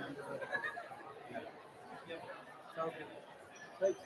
Yeah. Sounds good. Thanks.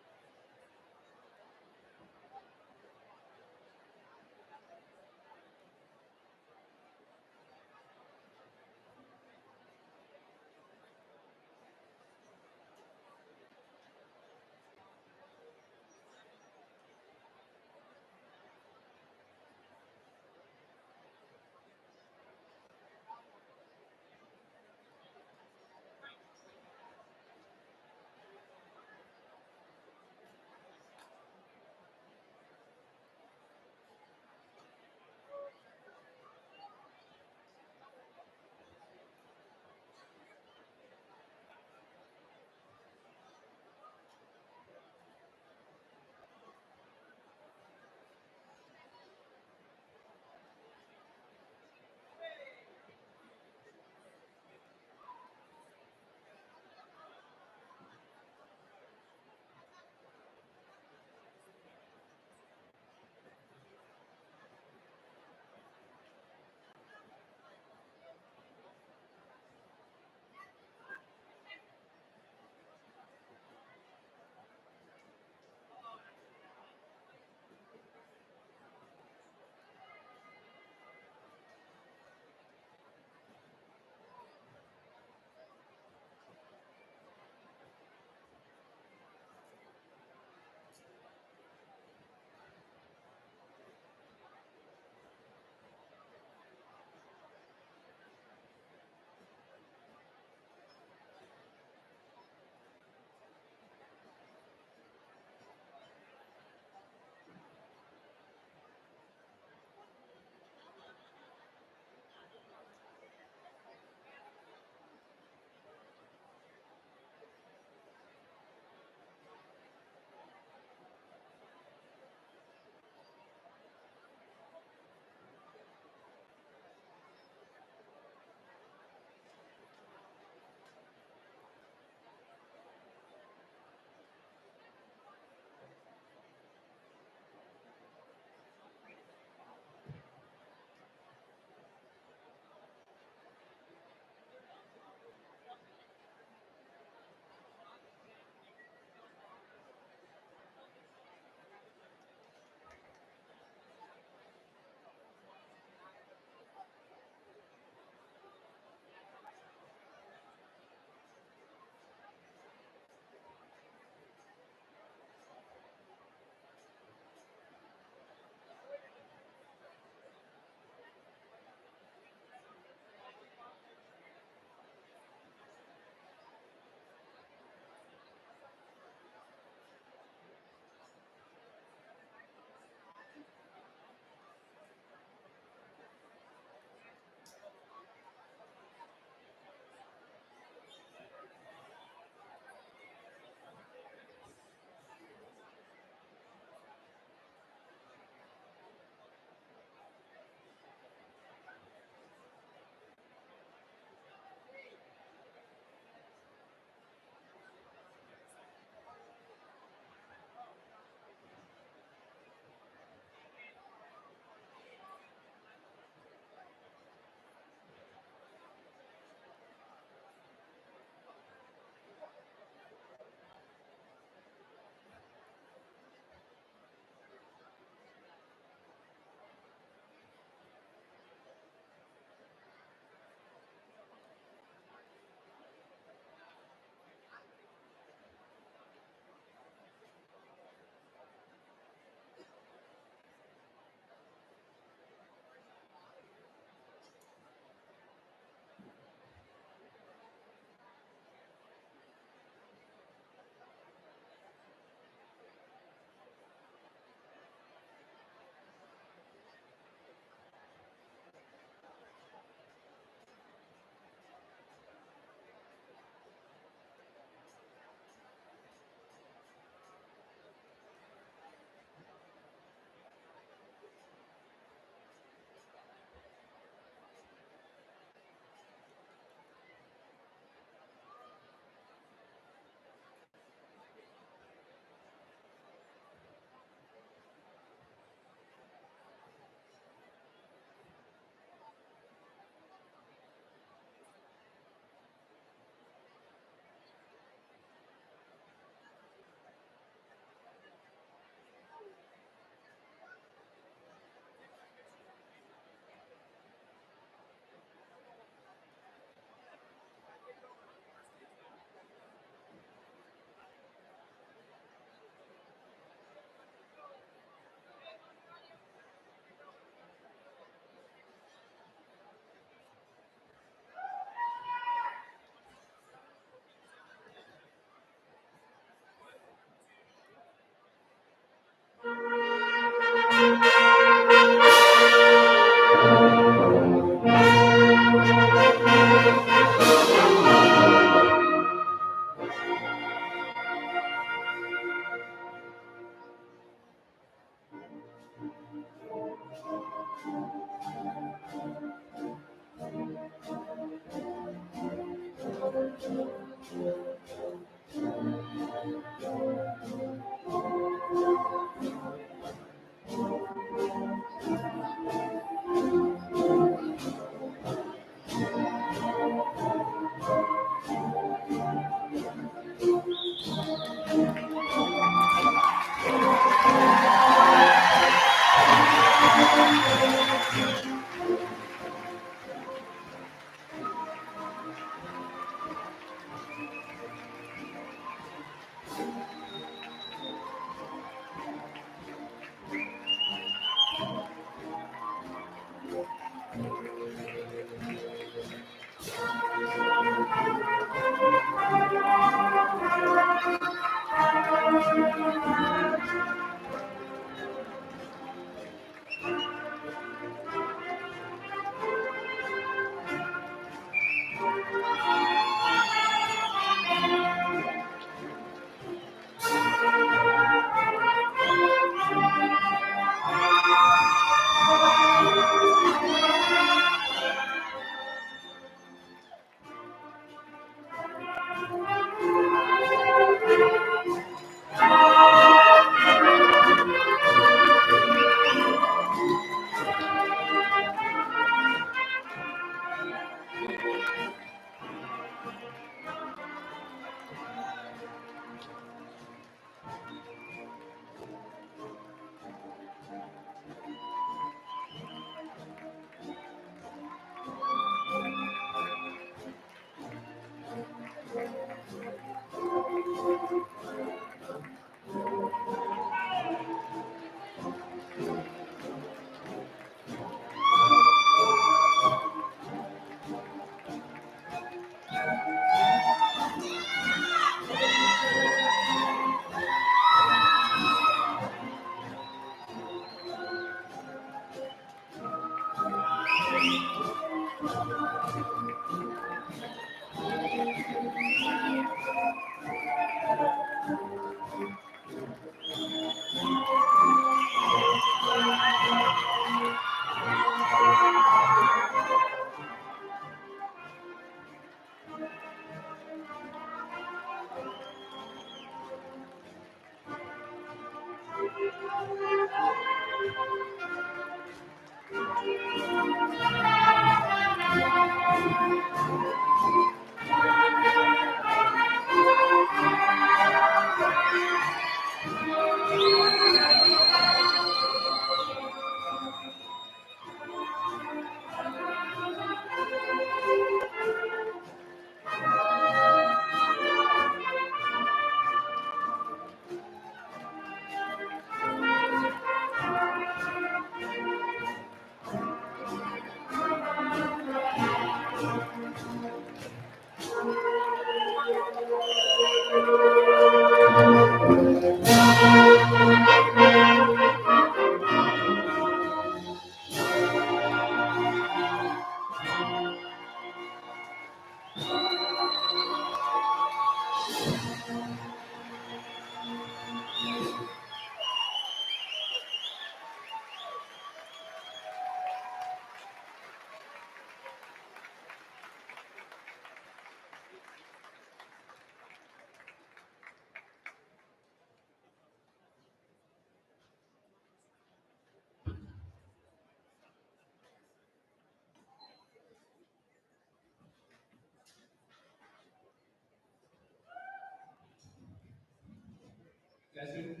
Session.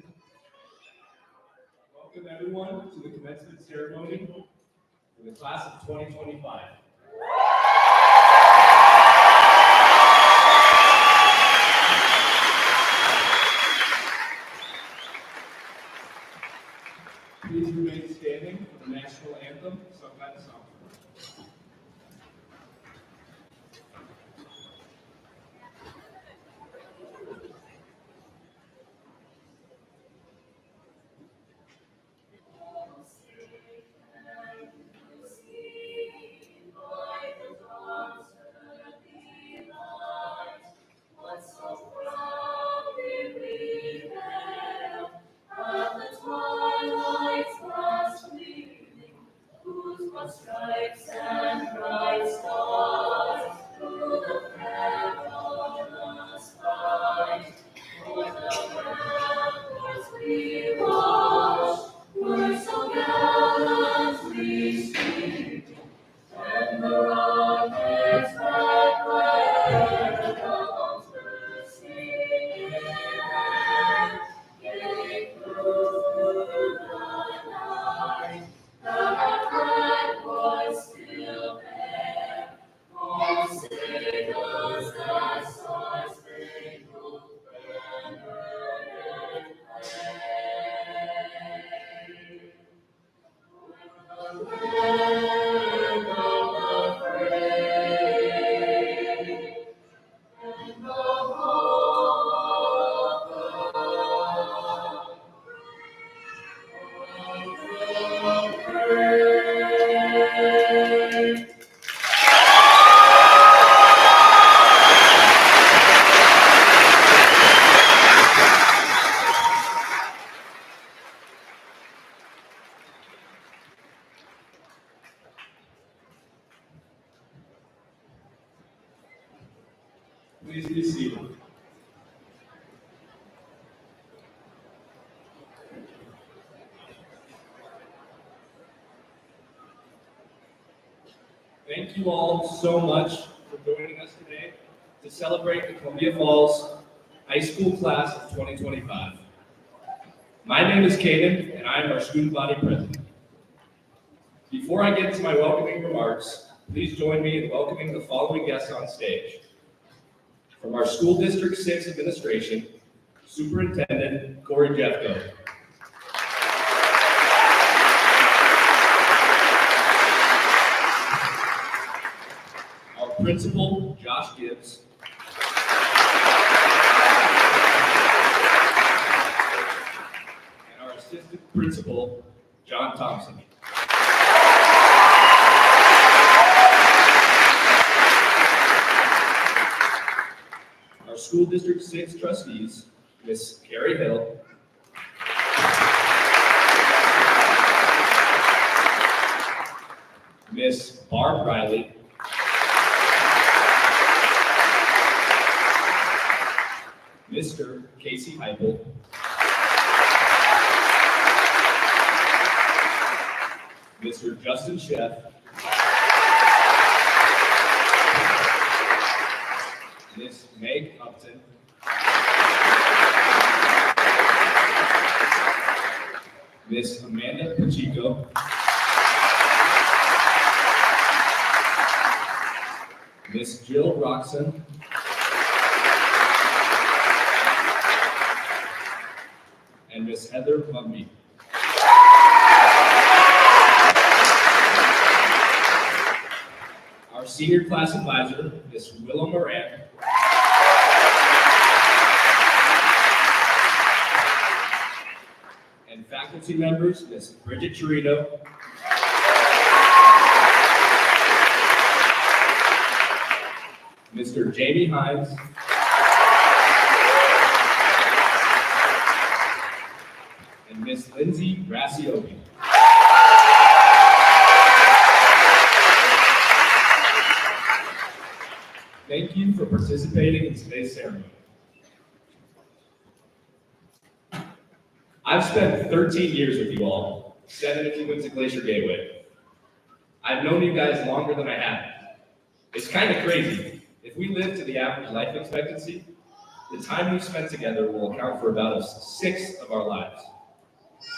Welcome everyone to the commencement ceremony for the class of 2025. Please remain standing for the national anthem sung by the song. Please be seated. Thank you all so much for joining us today to celebrate the Columbia Falls High School Class of 2025. My name is Caden, and I am our student body president. Before I get to my welcoming remarks, please join me in welcoming the following guests on stage. From our School District 6 Administration, Superintendent Corey Jeffco. Our Principal, Josh Gibbs. And our Assistant Principal, John Thompson. Our School District 6 trustees, Ms. Carrie Hill, Ms. Barb Riley, Mr. Casey Heipel, Mr. Justin Sheff, Ms. Meg Upton, Ms. Amanda Pacheco, Ms. Jill Roxon, and Ms. Heather Mumby. Our senior class advisor, Ms. Willow Moran, and faculty members, Ms. Bridget Chirito, Mr. Jamie Hines, and Ms. Lindsay Graciobi. Thank you for participating in today's ceremony. I've spent 13 years with you all, 7 if you went to Glacier Gateway. I've known you guys longer than I have. It's kind of crazy. If we live to the average life expectancy, the time we've spent together will account for about a sixth of our lives.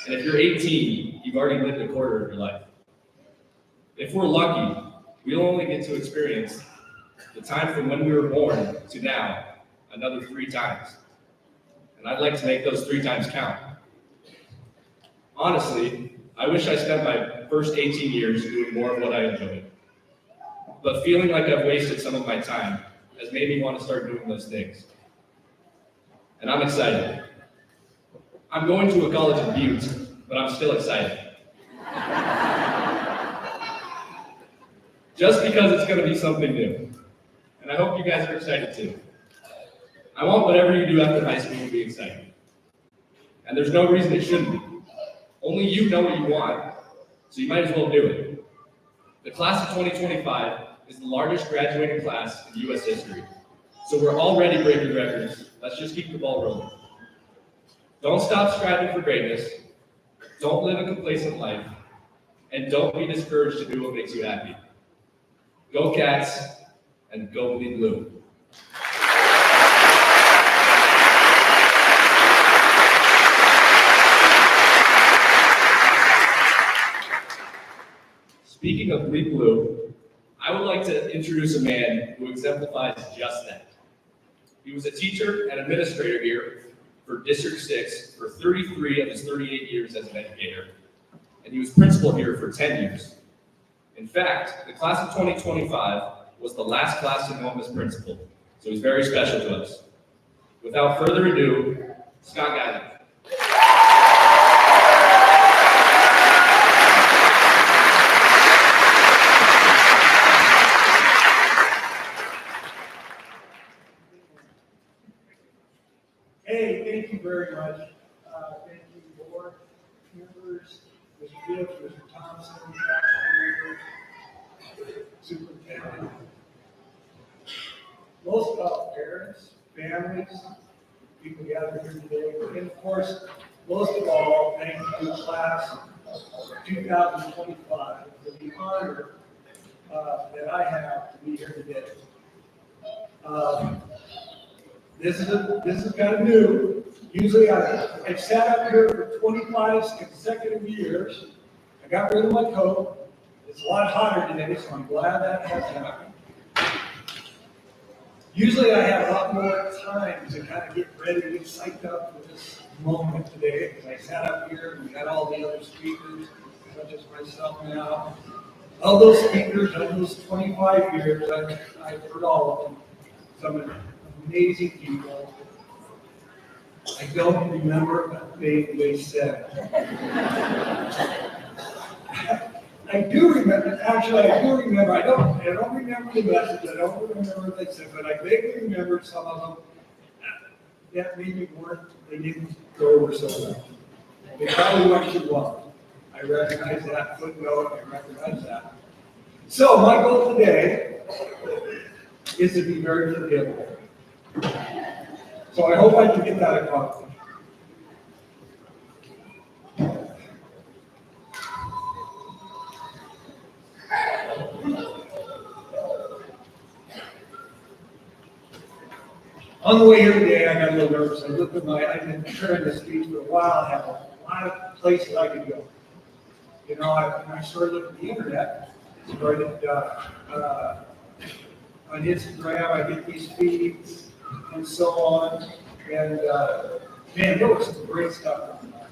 And if you're 18, you've already lived a quarter of your life. If we're lucky, we'll only get to experience the time from when we were born to now another 3 times. And I'd like to make those 3 times count. Honestly, I wish I spent my first 18 years doing more of what I enjoyed. But feeling like I've wasted some of my time has made me want to start doing those things. And I'm excited. I'm going to a college in Butte, but I'm still excited. Just because it's going to be something new. And I hope you guys are excited too. I want whatever you do after high school to be exciting. And there's no reason it shouldn't be. Only you know what you want, so you might as well do it. The class of 2025 is the largest graduating class in U.S. history. So we're already breaking records. Let's just keep the ball rolling. Don't stop striving for greatness. Don't live a complacent life. And don't be discouraged to do what makes you happy. Go Cats, and go bleed blue. Speaking of bleed blue, I would like to introduce a man who exemplifies just that. He was a teacher and administrator here for District 6 for 33 of his 38 years as an educator, and he was principal here for 10 years. In fact, the class of 2025 was the last class to know him as principal, so he's very special to us. Without further ado, Scott Guyton. Hey, thank you very much. Thank you, board members, Mr. Gibbs, Mr. Thompson, faculty members, superintendent. most of all parents, families, people gathered here today, and of course, most of all, thank you to class of 2025 for the honor that I have to be here today. This is kind of new. Usually I've sat up here for 25 consecutive years. I got rid of my coat. It's a lot hotter today, so I'm glad that has happened. Usually I have a lot more time to kind of get ready to get psyched up for this moment today, because I sat up here and we had all the other speakers, such as myself now. All those speakers of those 25 years, I've heard all of them. Some amazing people. I don't remember what they said. I do remember, actually I do remember, I don't remember the message, I don't remember what they said, but I vaguely remember some of them that maybe they didn't go over so well. They probably went too well. I recognize that footnote, I recognize that. So my goal today is to be very forgiving. So I hope I can get that accomplished. On the way here today, I got a little nervous. I've been preparing this speech for a while. I have a lot of places I could go. You know, when I started looking at the internet, started on Instagram, I get these feeds and so on. And man, there was some great stuff going on.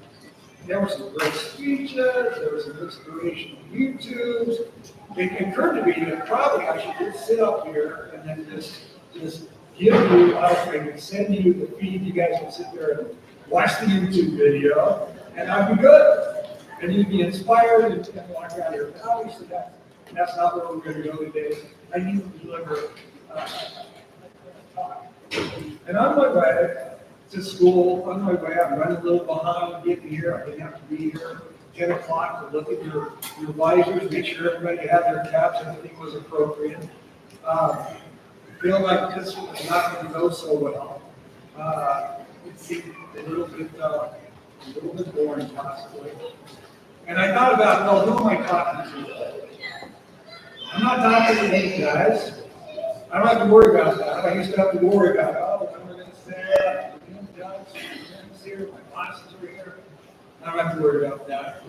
There were some great speeches, there was some inspirational YouTubes. It occurred to me that probably I should just sit up here and then just give you, I can send you the feed, you guys can sit there and watch the YouTube video, and I'd be good. And you'd be inspired and walk out here. But obviously that's not where we're going to go today. I need to deliver a talk. And on my way to school, on my way, I'm running a little behind getting here. I didn't have to be here 10 o'clock to look at your visors, make sure everybody had their caps and everything was appropriate. Feel like this was not going to go so well. It seemed a little bit boring possibly. And I thought about, well, who am I talking to? I'm not talking to these guys. I don't have to worry about that. I used to have to worry about, oh, what am I going to say? I'm here, my bosses are here. I don't have to worry about that.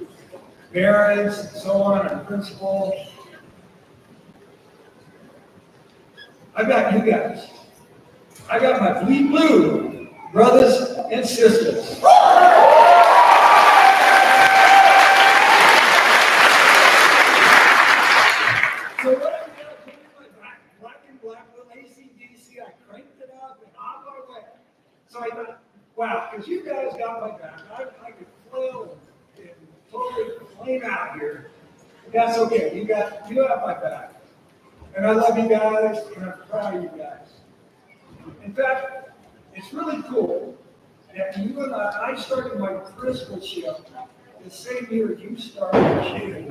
Parents and so on, and principals. I got you guys. I got my blue brothers and sisters. So what I got, put in my black and black little AC/DC, I cranked it up and on my way. So I thought, wow, because you guys got my back, I could flail and totally flame out here. But that's okay. You have my back. And I love you guys, and I'm proud of you guys. In fact, it's really cool that you and I started my principalship the same year you started cheating.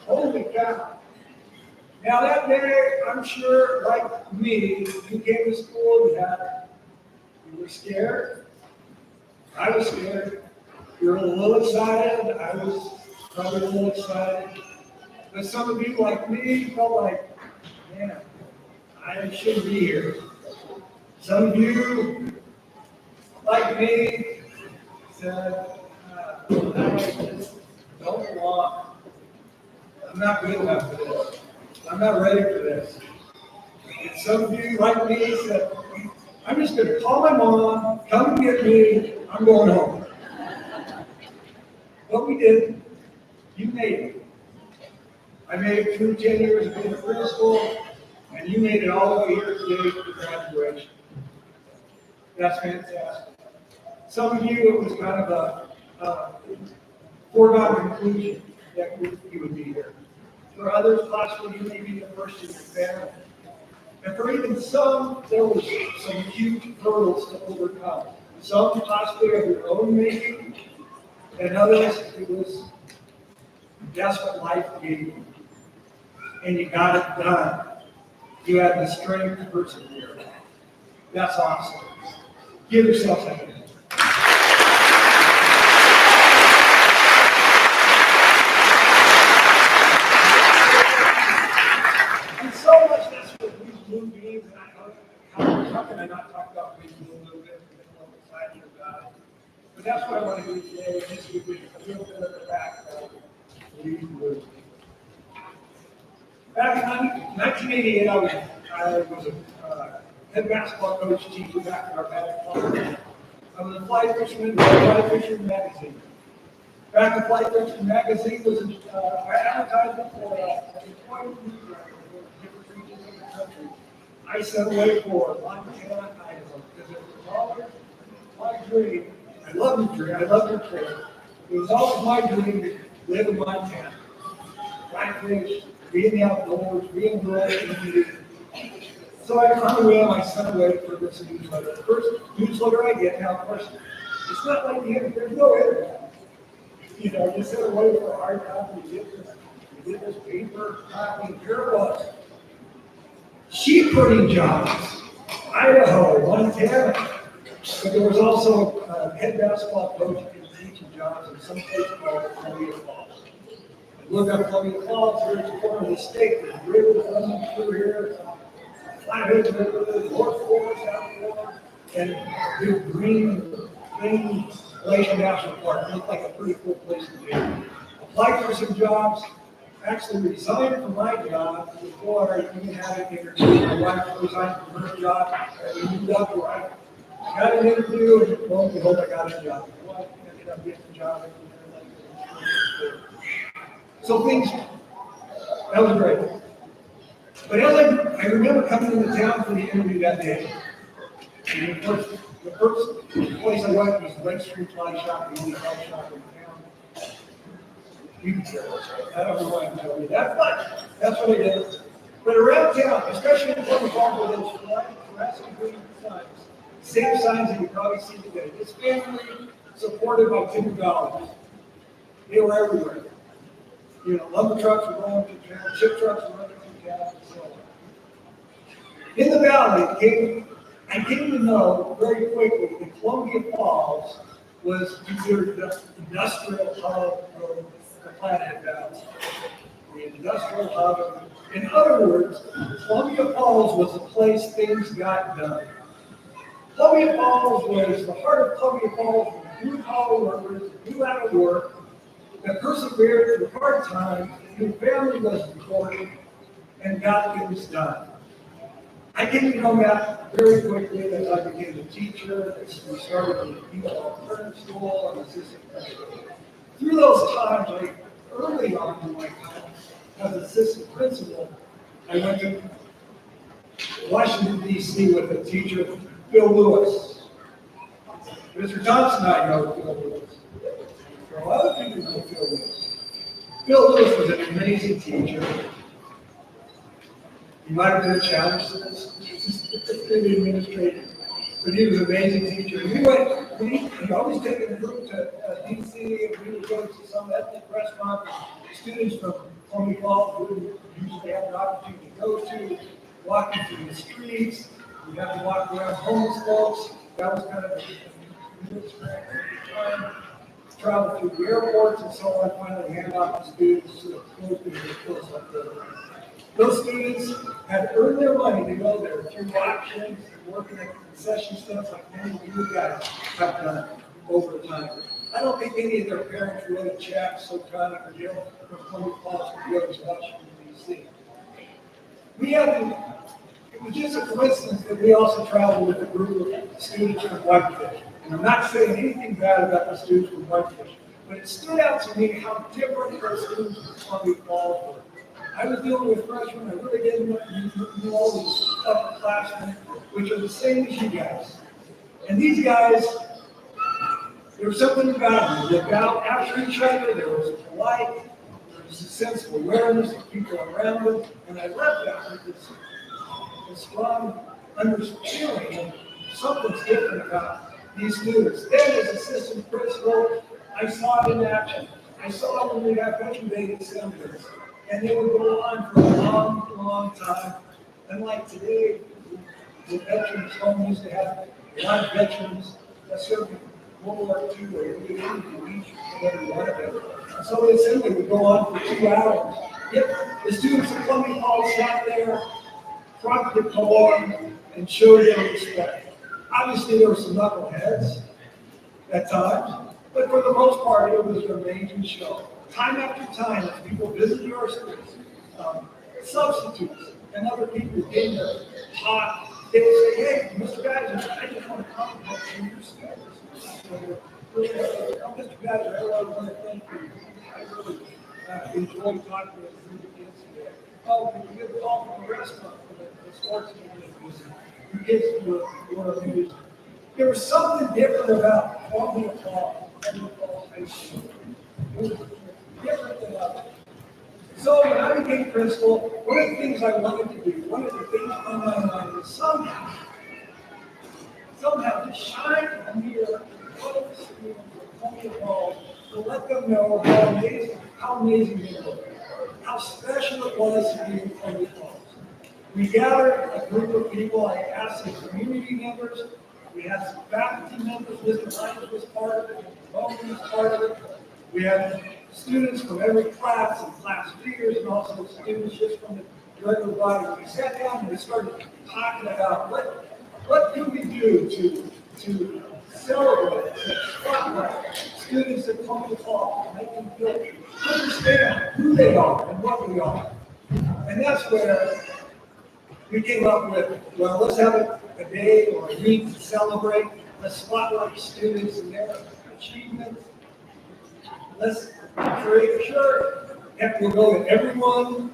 Holy cow. Now that day, I'm sure, like me, you came to school, you were scared. I was scared. You were a little excited. I was probably a little excited. But some of you, like me, felt like, man, I shouldn't be here. Some of you, like me, said, I just don't want, I'm not good enough for this. I'm not ready for this. And some of you, like me, said, I'm just going to call my mom, come and get me, I'm going home. But we did. You made it. I made it through 10 years of being a principal, and you made it all the way here today for graduation. That's fantastic. Some of you, it was kind of a foregone conclusion that you would be here. For others, possibly you may be the first in your family. And for even some, there was some huge hurdles to overcome. Some possibly of your own making, and others, it was that's what life gave you. And you got it done. You had the strength to persevere. That's awesome. Give yourself a hand. And so much that's what these blue beans, and how can I not talk about these blue a little bit? I'm excited about it. But that's what I want to do today, just give you a little bit of the background of these blue. Back in 1988, I was a head basketball coach teaching back in our backyard. I was a fly fisherman for Fly Fisherman magazine. Back in Fly Fisherman magazine was an advertisement for employment for different regions of the country. I sent away for Montana, Idaho, because it was always my dream. I love New Jersey, I love New Jersey. It was always my dream to live in Montana. Fly fish, be in the outdoors, be in the rural community. So I found a way, I sent away for this newsletter. The first newsletter I get, now of course, it's not like the internet, there's no internet. You know, you sent away for a hard copy, you get this paper copy, here it was. Sheep herding jobs, Idaho, Montana. But there was also head basketball coach and teaching jobs in some place called Columbia Falls. Look up Columbia Falls, here's the corner of the state, there's rivers running through here, Flathead River, North Forest out there, and big green Glacier National Park. It looked like a pretty cool place to be. Applied for some jobs, actually resigned from my job before I even had an interview. My wife resigned from her job, and we moved up where I got an interview, and lo and behold, I got a job. Well, I ended up getting a job. So things, that was great. But as I remember coming into town for the interview that day, and the first place I went was Lake Street Fly Shop, the only fly shop in town. I don't know why I'm telling you that, but that's what I did. But around town, especially in the farm where there's fluorescent green signs, same signs that you probably see today. This family supported by $2. They were everywhere. You know, lumber trucks were going to town, chip trucks were running through town, and so on. In the valley, I came to know very quickly that Columbia Falls was considered the industrial hub of the Flathead Valley. The industrial hub. In other words, Columbia Falls was the place things got done. Columbia Falls was the heart of Columbia Falls, blue collar workers, knew how to work, that persevered through hard times, whose family was supported, and got things done. I came to know that very quickly as I became a teacher. We started the alternative school and assistant principal. Through those times, early on in my time as assistant principal, I went to Washington, D.C. with a teacher, Bill Lewis. Mr. Johnson and I know Bill Lewis. There are other people who know Bill Lewis. Bill Lewis was an amazing teacher. He might have been a challenge to this administrator, but he was an amazing teacher. And he always taken a group to D.C. and we would go to some ethnic restaurant. Students from Columbia Falls wouldn't usually have an opportunity to go to, walking through the streets. We had to walk around homeless folks. That was kind of a new experience at the time. Travel through the airports and so on, finally hand off to students to close up the. Those students had earned their money to go there through auctions and working at concession stands like many of you guys have done over time. I don't think any of their parents wrote a check so Connie or Jill from Columbia Falls to go to Washington, D.C. It was just a coincidence that we also traveled with a group of students from Whitefish. And I'm not saying anything bad about the students from Whitefish, but it stood out to me how different those students from Columbia Falls were. I was dealing with freshmen, I really didn't know all these upperclassmen, which are the same as you guys. And these guys, there was something about them. They looked out after each other, there was polite, there was a sense of awareness of people around them, and I left that with this strong understanding of something's different about these students. Then as assistant principal, I saw it in action. I saw when we got veteran day assemblies. And they would go on for a long, long time. Unlike today, the veterans home used to have a lot of veterans that served in World War II or each and every one of them. And so the assembly would go on for 2 hours. Yet the students of Columbia College sat there, prompted the poem, and showed their respect. Obviously, there were some knuckleheads at times, but for the most part, it was an amazing show. Time after time, as people visited our schools, substitutes and other people who came to talk, they would say, hey, Mr. Badger, I just want to compliment you, your skills. Mr. Badger, I want to thank you. I really enjoyed talking with the kids today. Oh, we get a call from the restaurant for the sports team. Your kids were amused. There was something different about Columbia Falls High School. It was different than others. So when I became principal, one of the things I wanted to do, one of the things on my mind was somehow to shine a mirror in front of the students of Columbia Falls to let them know how amazing they were, how special it was to be in Columbia Falls. We gathered a group of people. I asked some community members. We had some faculty members. Mr. Lyons was part of it. Bowman was part of it. We had students from every class and class leaders, and also students just from the regular body. We sat down and we started talking about what do we do to celebrate, to spotlight students at Columbia Falls, make them feel, understand who they are and what we are. And that's where we came up with, well, let's have a day or a week to celebrate. Let's spotlight students and their achievements. Let's create a shirt that will go to everyone.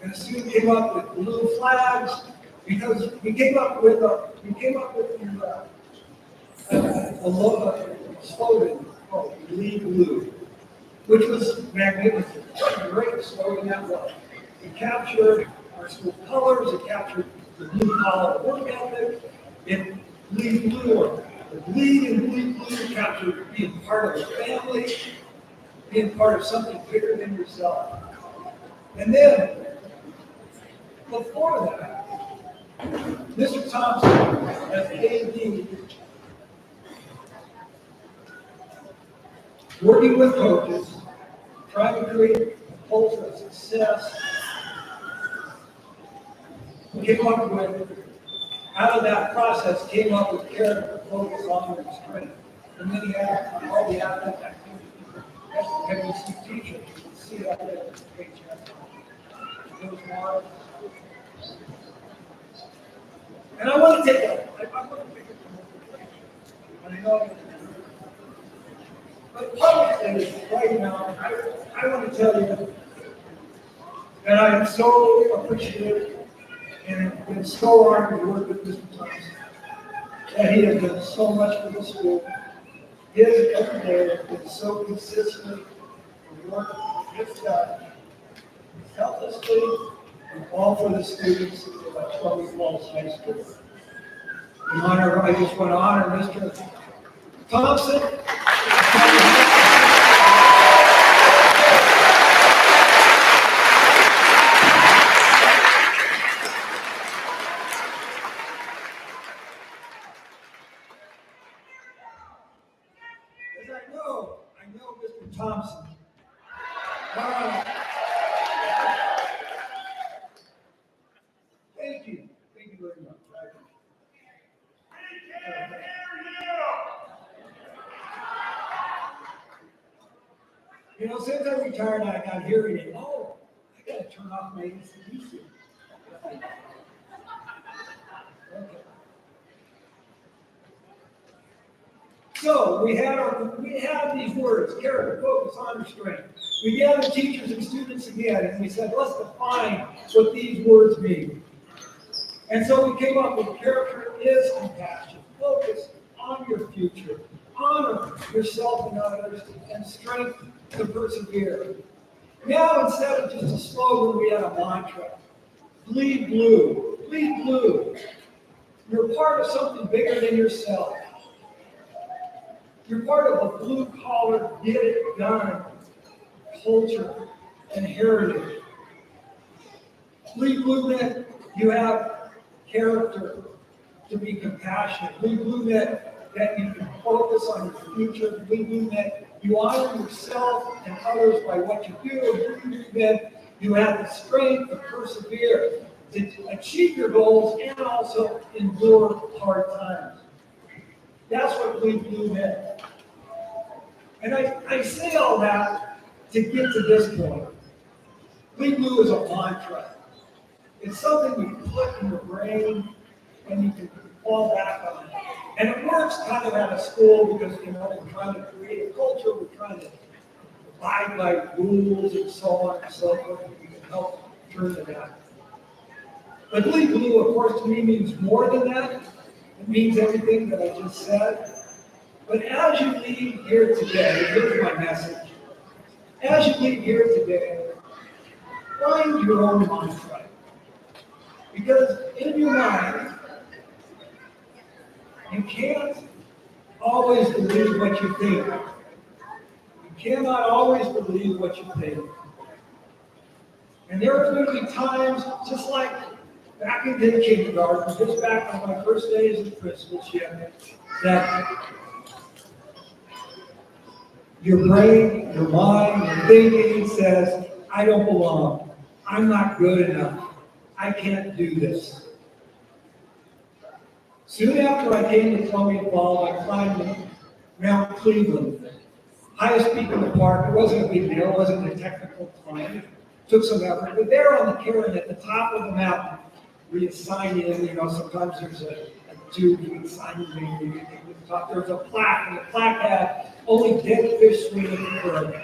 And the student came up with blue flags because we came up with the slogan called "Bleed Blue," which was magnificent. What a great slogan that was. It captured our school colors. It captured the blue collar work ethic. It bleed blue, or the bleed and bleed blue captured being part of a family, being part of something bigger than yourself. And then, before that, Mr. Thompson, as AD, working with coaches, trying to create a culture of success, came up with, out of that process, came up with character, focus, honor, and strength. And then he had all the athletic activities. That's the heavy teacher. You can see that there. It was more. And I want to take a and I know but publicly right now, I want to tell you that I am so appreciative and have been so honored to work with Mr. Thompson. That he has done so much for the school. His every day has been so consistently working with selflessly and all for the students of Columbia Falls High School. I just want to honor Mr. Thompson. I know Mr. Thompson. Thank you very much. You know, since I retired, I got hearing it. Oh, I got to turn off my ACDC. Okay. So we had these words: character, focus, honor, strength. We gathered teachers and students again, and we said, let's define what these words mean. And so we came up with character is compassion, focus on your future, honor yourself and others, and strength to persevere. Now, instead of just a slogan, we have a mantra: bleed blue, bleed blue. You're part of something bigger than yourself. You're part of a blue-collar, get-it-done culture and heritage. Bleed blue meant You have character to be compassionate. We believe that you can focus on your future. We believe that you honor yourself and others by what you do. We believe that you have the strength to persevere, to achieve your goals, and also endure hard times. That's what Blue Blue meant. And I say all that to get to this point. Blue Blue is a mantra. It's something you put in your brain and you can fall back on it. And it works kind of at a school because, we're trying to create a culture, we're trying to abide by rules and so on and so forth, and we can help turn to that. But Blue Blue, of course, to me means more than that. It means everything that I just said. But as you leave here today, here's my message. As you leave here today, find your own mantra. Because in your mind, you can't always believe what you think. You cannot always believe what you think. And there are going to be times, just like back in kindergarten, just back on my first days of principalship, that your brain, your mind, your thinking says, I don't belong. I'm not good enough. I can't do this. Soon after I came to Columbia Falls, I climbed Mount Cleveland, highest peak in the park. It wasn't a big deal. It wasn't a technical climb. It took some effort. But there on the cairn at the top of the mountain, we assign in, sometimes there's a tube you assign in, at the top. There's a plaque, and the plaque had only dead fish swimming in the current.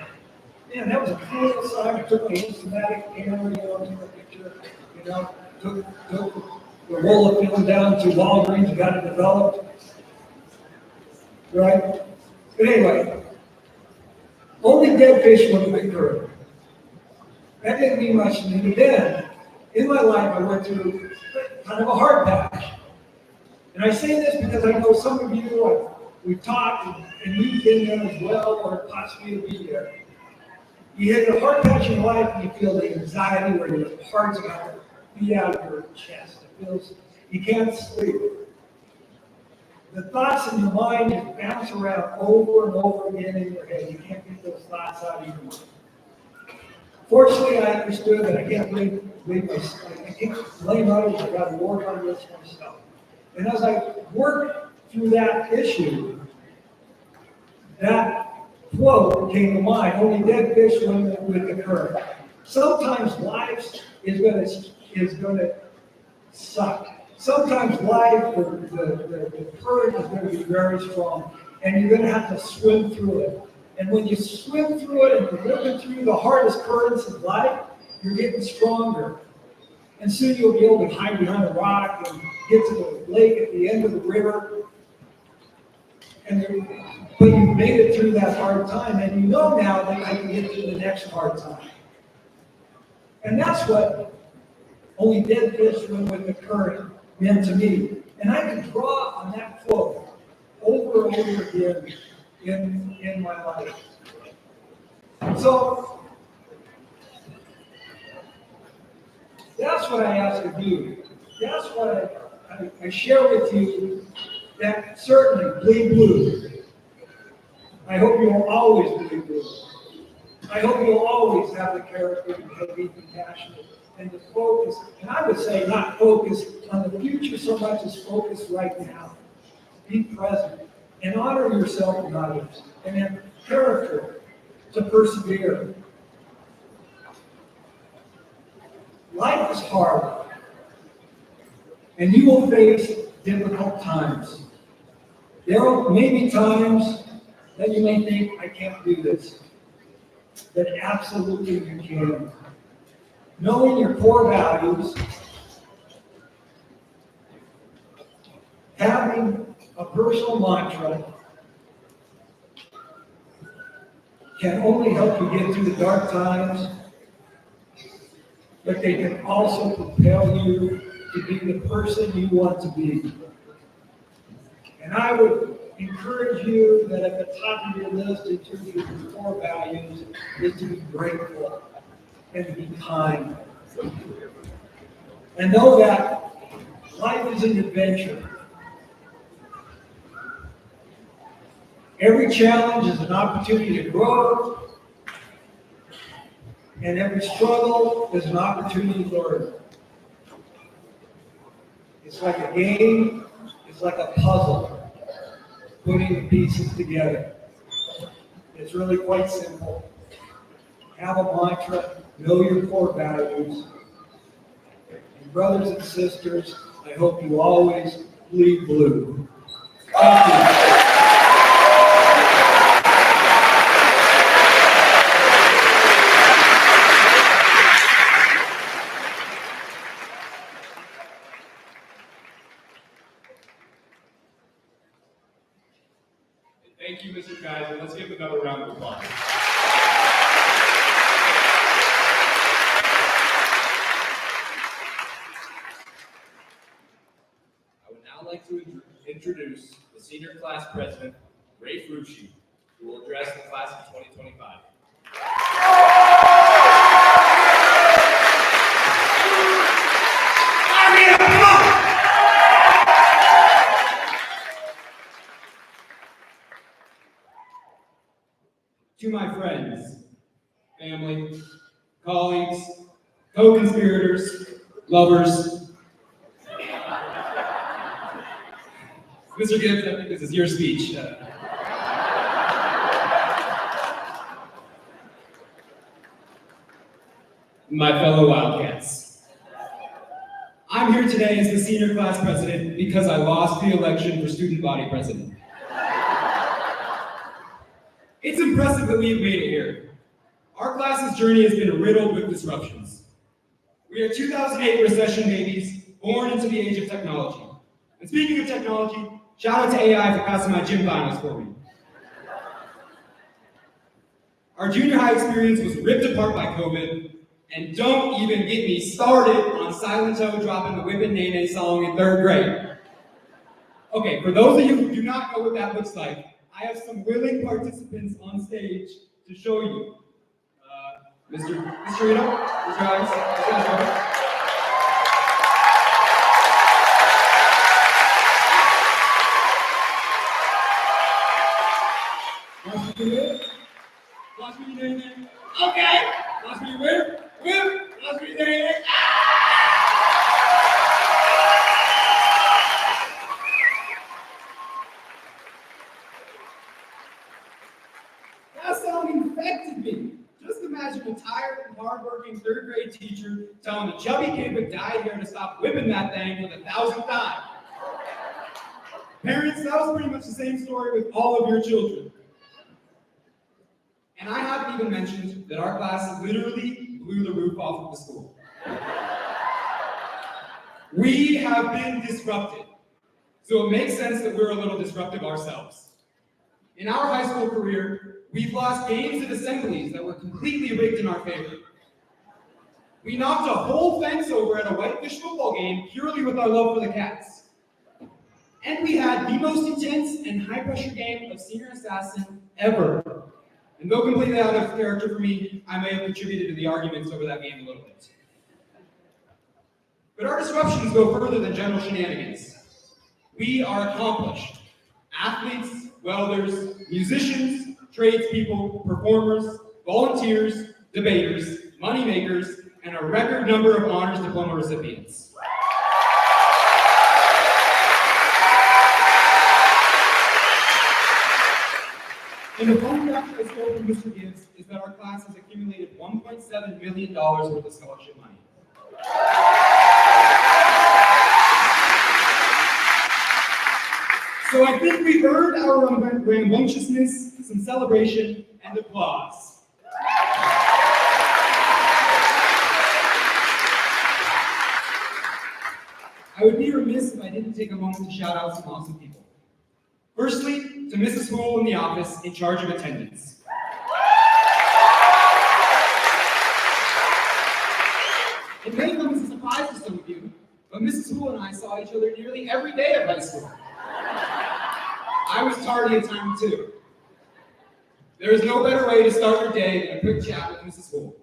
Man, that was a cool sign. I took my cinematic camera, took a picture, took the roll of film down to Walgreens, got it developed. Right? But anyway, only dead fish went to the current. That didn't mean much to me. But then, in my life, I went through kind of a hard patch. And I say this because I know some of you, we've talked, and you've been there as well, or possibly you'll be there. You hit a hard patch in your life, and you feel the anxiety where your heart's got to beat out of your chest. It feels you can't sleep. The thoughts in your mind just bounce around over and over again in your head. You can't get those thoughts out of your mind. Fortunately, I understood that I can't blame others. I got to work on this myself. And as I worked through that issue, that quote came to mind: "Only dead fish swim with the current." Sometimes life is going to suck. Sometimes life, the current is going to be very strong, and you're going to have to swim through it. And when you swim through it and you're looking through the hardest currents of life, you're getting stronger. And soon you'll be able to hide behind a rock and get to the lake at the end of the river. But you've made it through that hard time, and you know now that I can get through the next hard time. And that's what only dead fish swim with the current meant to me. And I can draw on that quote over and over again in my life. So that's what I ask of you. That's what I share with you, that certainly bleed blue. I hope you'll always bleed blue. I hope you'll always have the character to be compassionate and to focus. And I would say not focus on the future so much as focus right now. Be present and honor yourself and others, and have character to persevere. Life is hard, and you will face difficult times. There may be times that you may think, I can't do this. But absolutely you can. Knowing your core values, having a personal mantra can only help you get through the dark times, but they can also propel you to be the person you want to be. And I would encourage you that at the top of your list in terms of your core values is to be grateful and to be kind. and know that life is an adventure. Every challenge is an opportunity to grow, and every struggle is an opportunity to learn. It's like a game, it's like a puzzle, putting the pieces together. It's really quite simple. Have a mantra, know your core values. And brothers and sisters, I hope you always bleed blue. Thank you. Thank you, Mr. Kaiser. Let's give another round of applause. I would now like to introduce the senior class president, Ray Frucci, who will address the class of 2025. To my friends, family, colleagues, co-conspirators, lovers. Mr. Gibbs, I think this is your speech. My fellow Wildcats. I'm here today as the senior class president because I lost the election for student body president. It's impressive that we have made it here. Our class's journey has been riddled with disruptions. We are 2008 recession babies, born into the age of technology. And speaking of technology, shout out to AI for passing my gym finals for me. Our junior high experience was ripped apart by COVID, and don't even get me started on Silent Toe dropping the Whippin' Nene song in 3rd grade. Okay, for those of you who do not know what that looks like, I have some willing participants on stage to show you. Mr. Rito, Mr. Alex, Mr. Alex. Watch me do it. Okay. Watch me whip. Watch me do it. That sound infected me. Just imagine a tired and hardworking 3rd grade teacher telling a chubby kid with dyed hair to stop whipping that thing for the 1,000th time. Parents, that was pretty much the same story with all of your children. And I haven't even mentioned that our class literally blew the roof off of the school. We have been disrupted, so it makes sense that we're a little disruptive ourselves. In our high school career, we've lost games and assemblies that were completely rigged in our favor. We knocked a whole fence over at a Whitefish football game purely with our love for the Cats. And we had the most intense and high-pressure game of Senior Assassin ever. And though completely out of character for me, I may have contributed to the arguments over that game a little bit. But our disruptions go further than general shenanigans. We are accomplished. Athletes, welders, musicians, tradespeople, performers, volunteers, debaters, moneymakers, and a record number of honors diploma recipients. And the fun fact I stole from Mr. Gibbs is that our class has accumulated $1.7 million worth of scholarship money. So I think we've earned our rambunctiousness, some celebration, and applause. I would be remiss if I didn't take a moment to shout out some awesome people. Firstly, to Mrs. Hoole in the office in charge of attendance. It may come as a surprise to some of you, but Mrs. Hoole and I saw each other nearly every day of high school. I was tardy at time too. There is no better way to start your day than a quick chat with Mrs. Hoole.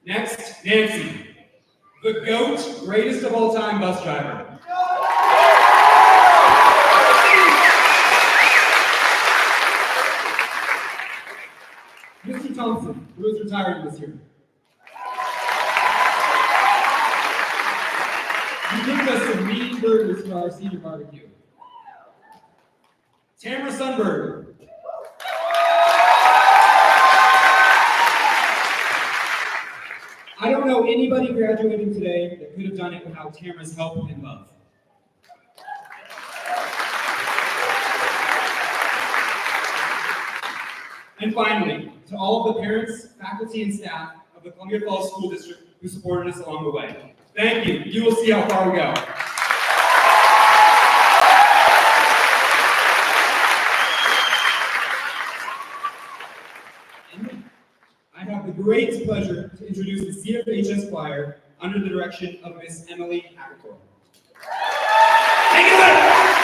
Next, Nancy. the GOAT, greatest of all time bus driver. Mr. Thompson, who is retiring this year. You gave us some mean burgers for our senior barbecue. Tamara Sunberg. I don't know anybody graduating today that could have done it without Tamara's help and love. And finally, to all of the parents, faculty, and staff of the Columbia Falls School District who supported us along the way. Thank you. You will see how far we go. I have the great pleasure to introduce the CFHS choir under the direction of Miss Emily Hackator. Take it away!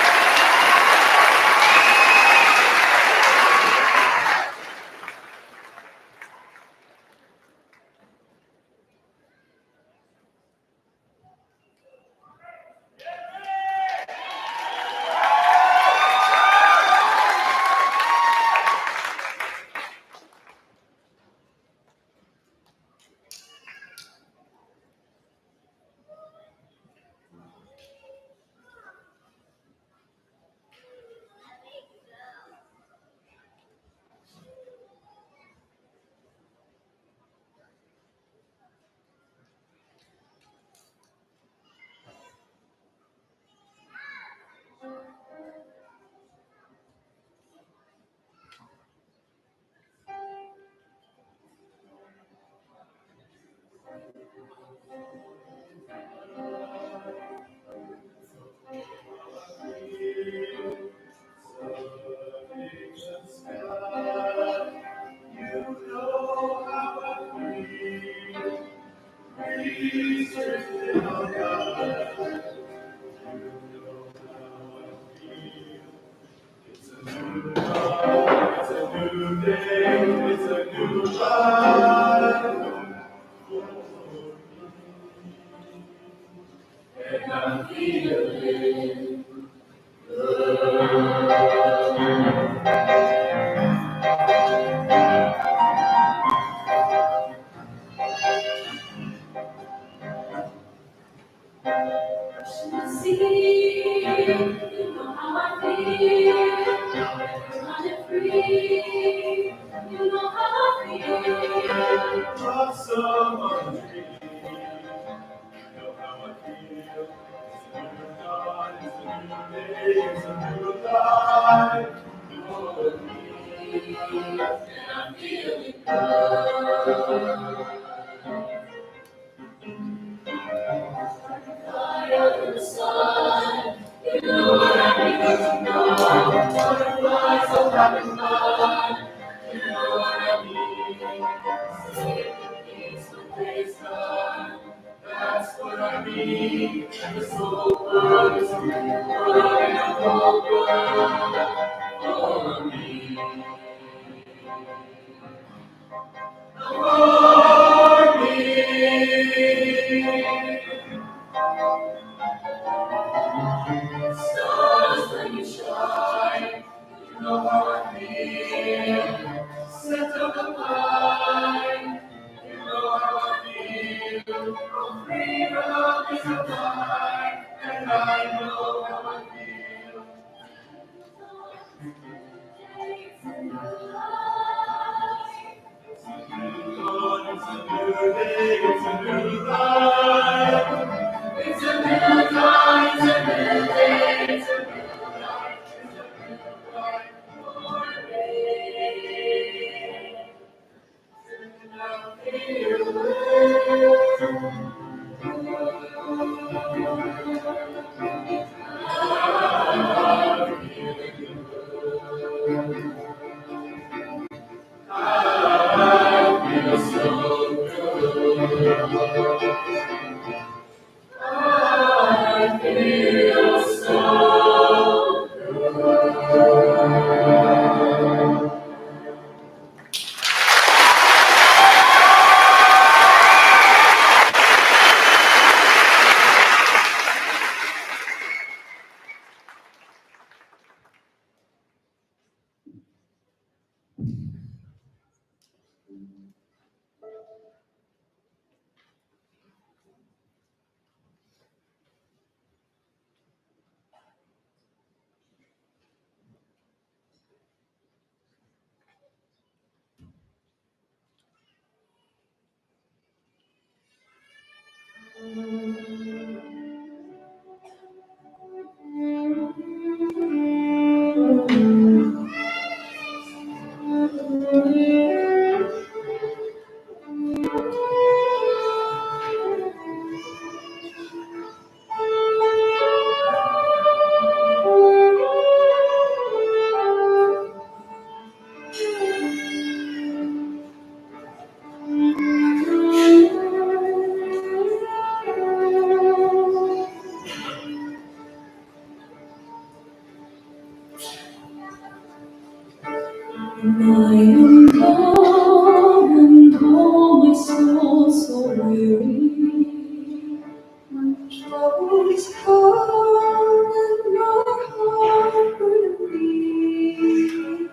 always come and your heart would be.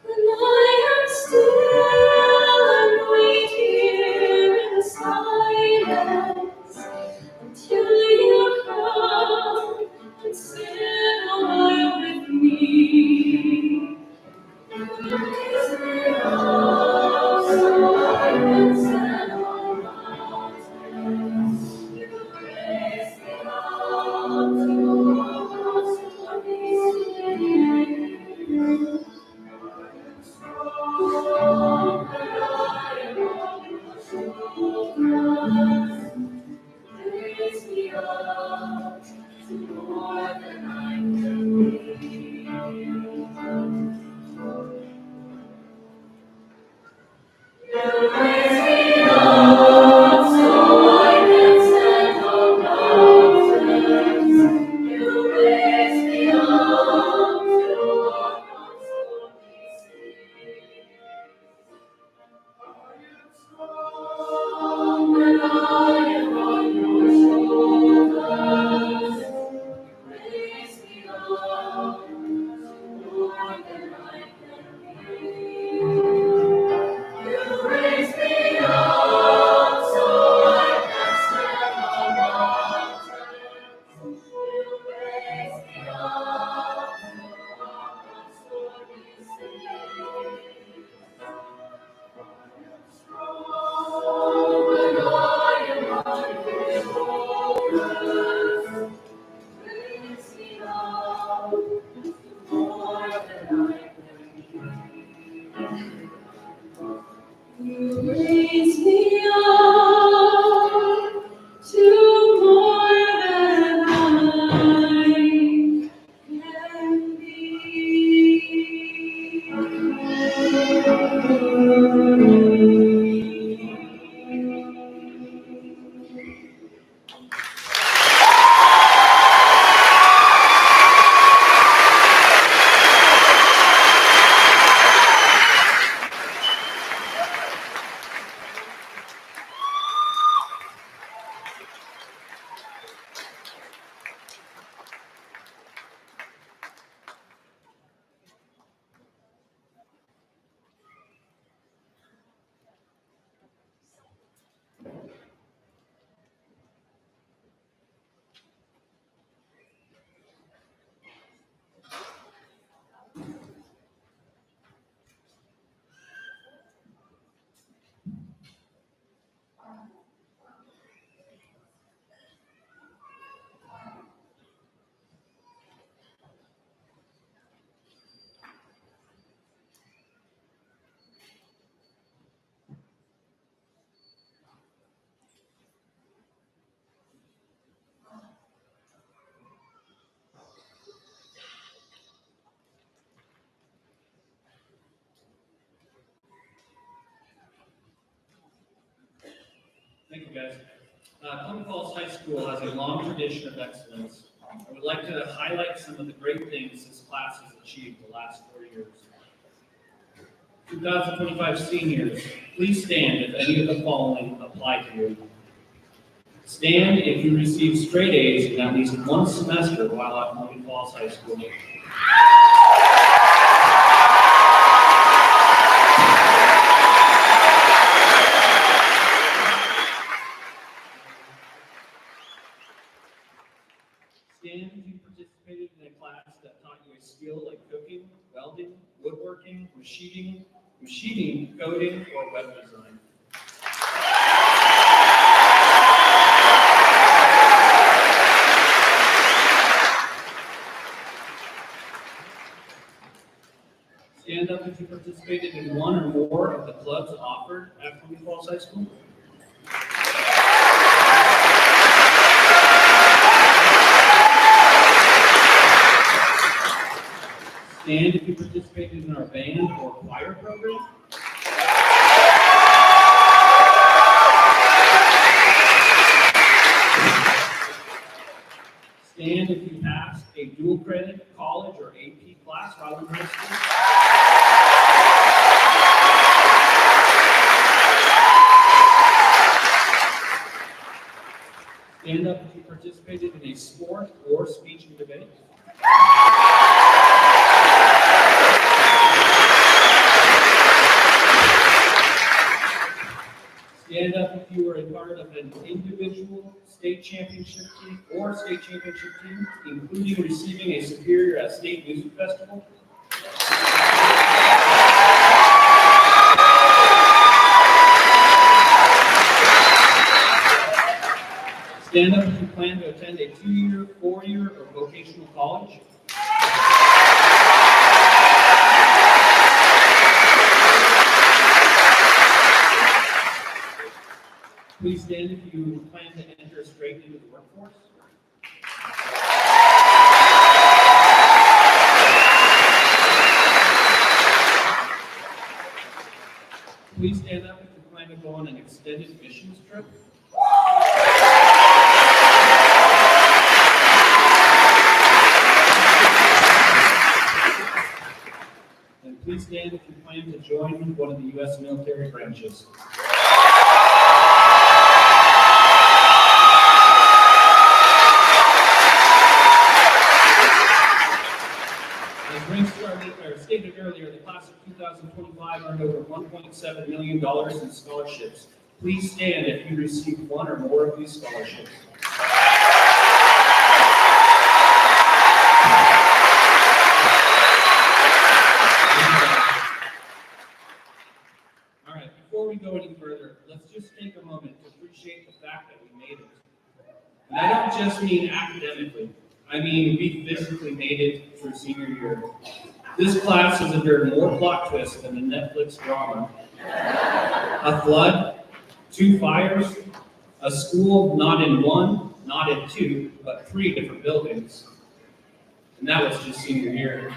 And I am still and wait here in silence until you come and sit a while with me. You raise me up so I can stand on mountains. You raise me up to walk stormy seas. Strong, but I am on your shoulders. Raise me up to more than I can be. You raise me up so I can stand on mountains. You raise me up to walk on stormy seas. I am strong when I am on your shoulders. Raise me up to more than I can be. You raise me up so I can stand on mountains. You raise me up to walk on stormy seas. Strong when I am on your shoulders. Raise me up to more than I can be. You raise me up to more than I can be. Thank you, guys. Columbia Falls High School has a long tradition of excellence. I would like to highlight some of the great things this class has achieved the last 4 years. 2025 seniors, please stand if any of the following apply to you. Stand if you received straight A's in at least one semester while at Columbia Falls High School. Stand if you participated in a class that taught you a skill like cooking, welding, woodworking, machining, coding, or web design. Stand up if you participated in one or more of the clubs offered at Columbia Falls High School. Stand if you participated in our band or choir program. Stand if you passed a dual credit college or AP class while in high school. Stand up if you participated in a sport or speech and debate. Stand up if you were a part of an individual state championship team or state championship team, including receiving a superior at state music festival. Stand up if you plan to attend a 2-year, 4-year, or vocational college. Please stand if you plan to enter straight into the workforce. Please stand up if you plan to go on an extended missions trip. And please stand if you plan to join one of the U.S. military branches. Stated earlier, the class of 2025 earned over $1.7 million in scholarships. Please stand if you received one or more of these scholarships. All right, before we go any further, let's just take a moment to appreciate the fact that we made it. And I don't just mean academically. I mean, we physically made it through senior year. This class has endured more plot twists than a Netflix drama. A flood, 2 fires, a school not in 1, not in 2, but 3 different buildings. And that was just senior year.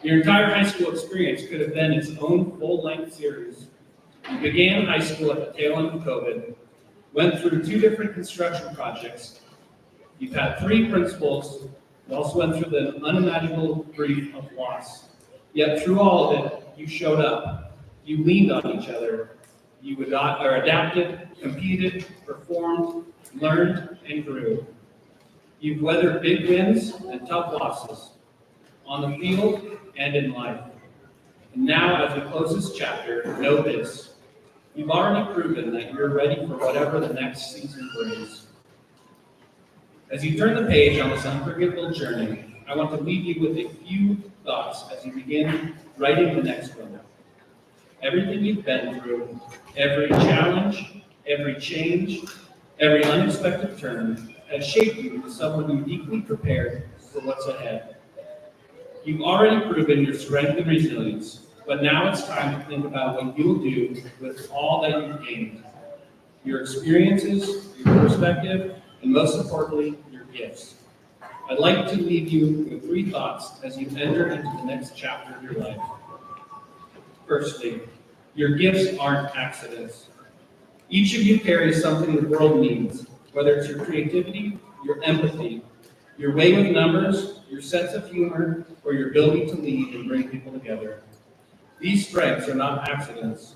Your entire high school experience could have been its own full-length series. You began high school at the tail end of COVID, went through 2 different construction projects. You've had 3 principals. You also went through the unimaginable grief of loss. Yet through all of it, you showed up. You leaned on each other. You adapted, competed, performed, learned, and grew. You've weathered big wins and tough losses, on the field and in life. And now, as we close this chapter, know this. You've already proven that you're ready for whatever the next season brings. As you turn the page on this unforgettable journey, I want to leave you with a few thoughts as you begin writing the next one. Everything you've been through, every challenge, every change, every unexpected turn, has shaped you into someone uniquely prepared for what's ahead. You've already proven your strength and resilience, but now it's time to think about what you'll do with all that you've gained. Your experiences, your perspective, and most importantly, your gifts. I'd like to leave you with 3 thoughts as you enter into the next chapter of your life. Firstly, your gifts aren't accidents. Each of you carries something the world needs, whether it's your creativity, your empathy, your way with numbers, your sense of humor, or your ability to lead and bring people together. These strengths are not accidents.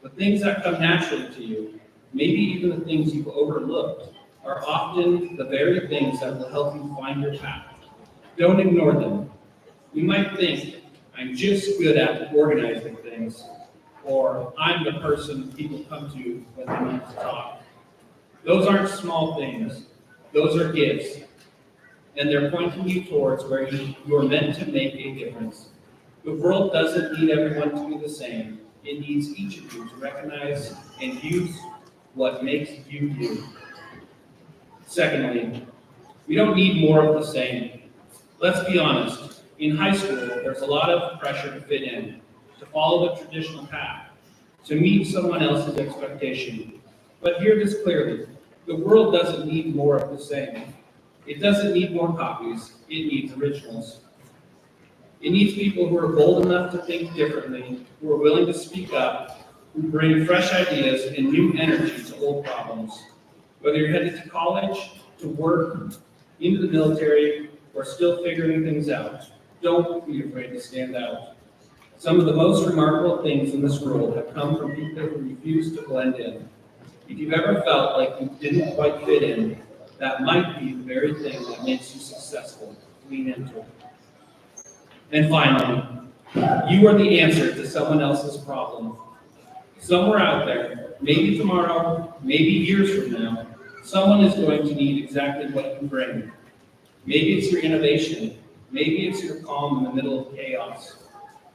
The things that come naturally to you, maybe even the things you've overlooked, are often the very things that will help you find your path. Don't ignore them. You might think, I'm just good at organizing things, or I'm the person people come to when they need to talk. Those aren't small things. Those are gifts, and they're pointing you towards where you're meant to make a difference. The world doesn't need everyone to be the same. It needs each of you to recognize and use what makes you you. Secondly, we don't need more of the same. Let's be honest. In high school, there's a lot of pressure to fit in, to follow the traditional path, to meet someone else's expectation. But hear this clearly. The world doesn't need more of the same. It doesn't need more copies. It needs originals. It needs people who are bold enough to think differently, who are willing to speak up, who bring fresh ideas and new energy to old problems. Whether you're headed to college, to work, into the military, or still figuring things out, don't be afraid to stand out. Some of the most remarkable things in this world have come from people who refuse to blend in. If you've ever felt like you didn't quite fit in, that might be the very thing that makes you successful. Lean into it. And finally, you are the answer to someone else's problem. Somewhere out there, maybe tomorrow, maybe years from now, someone is going to need exactly what you bring. Maybe it's your innovation. Maybe it's your calm in the middle of chaos.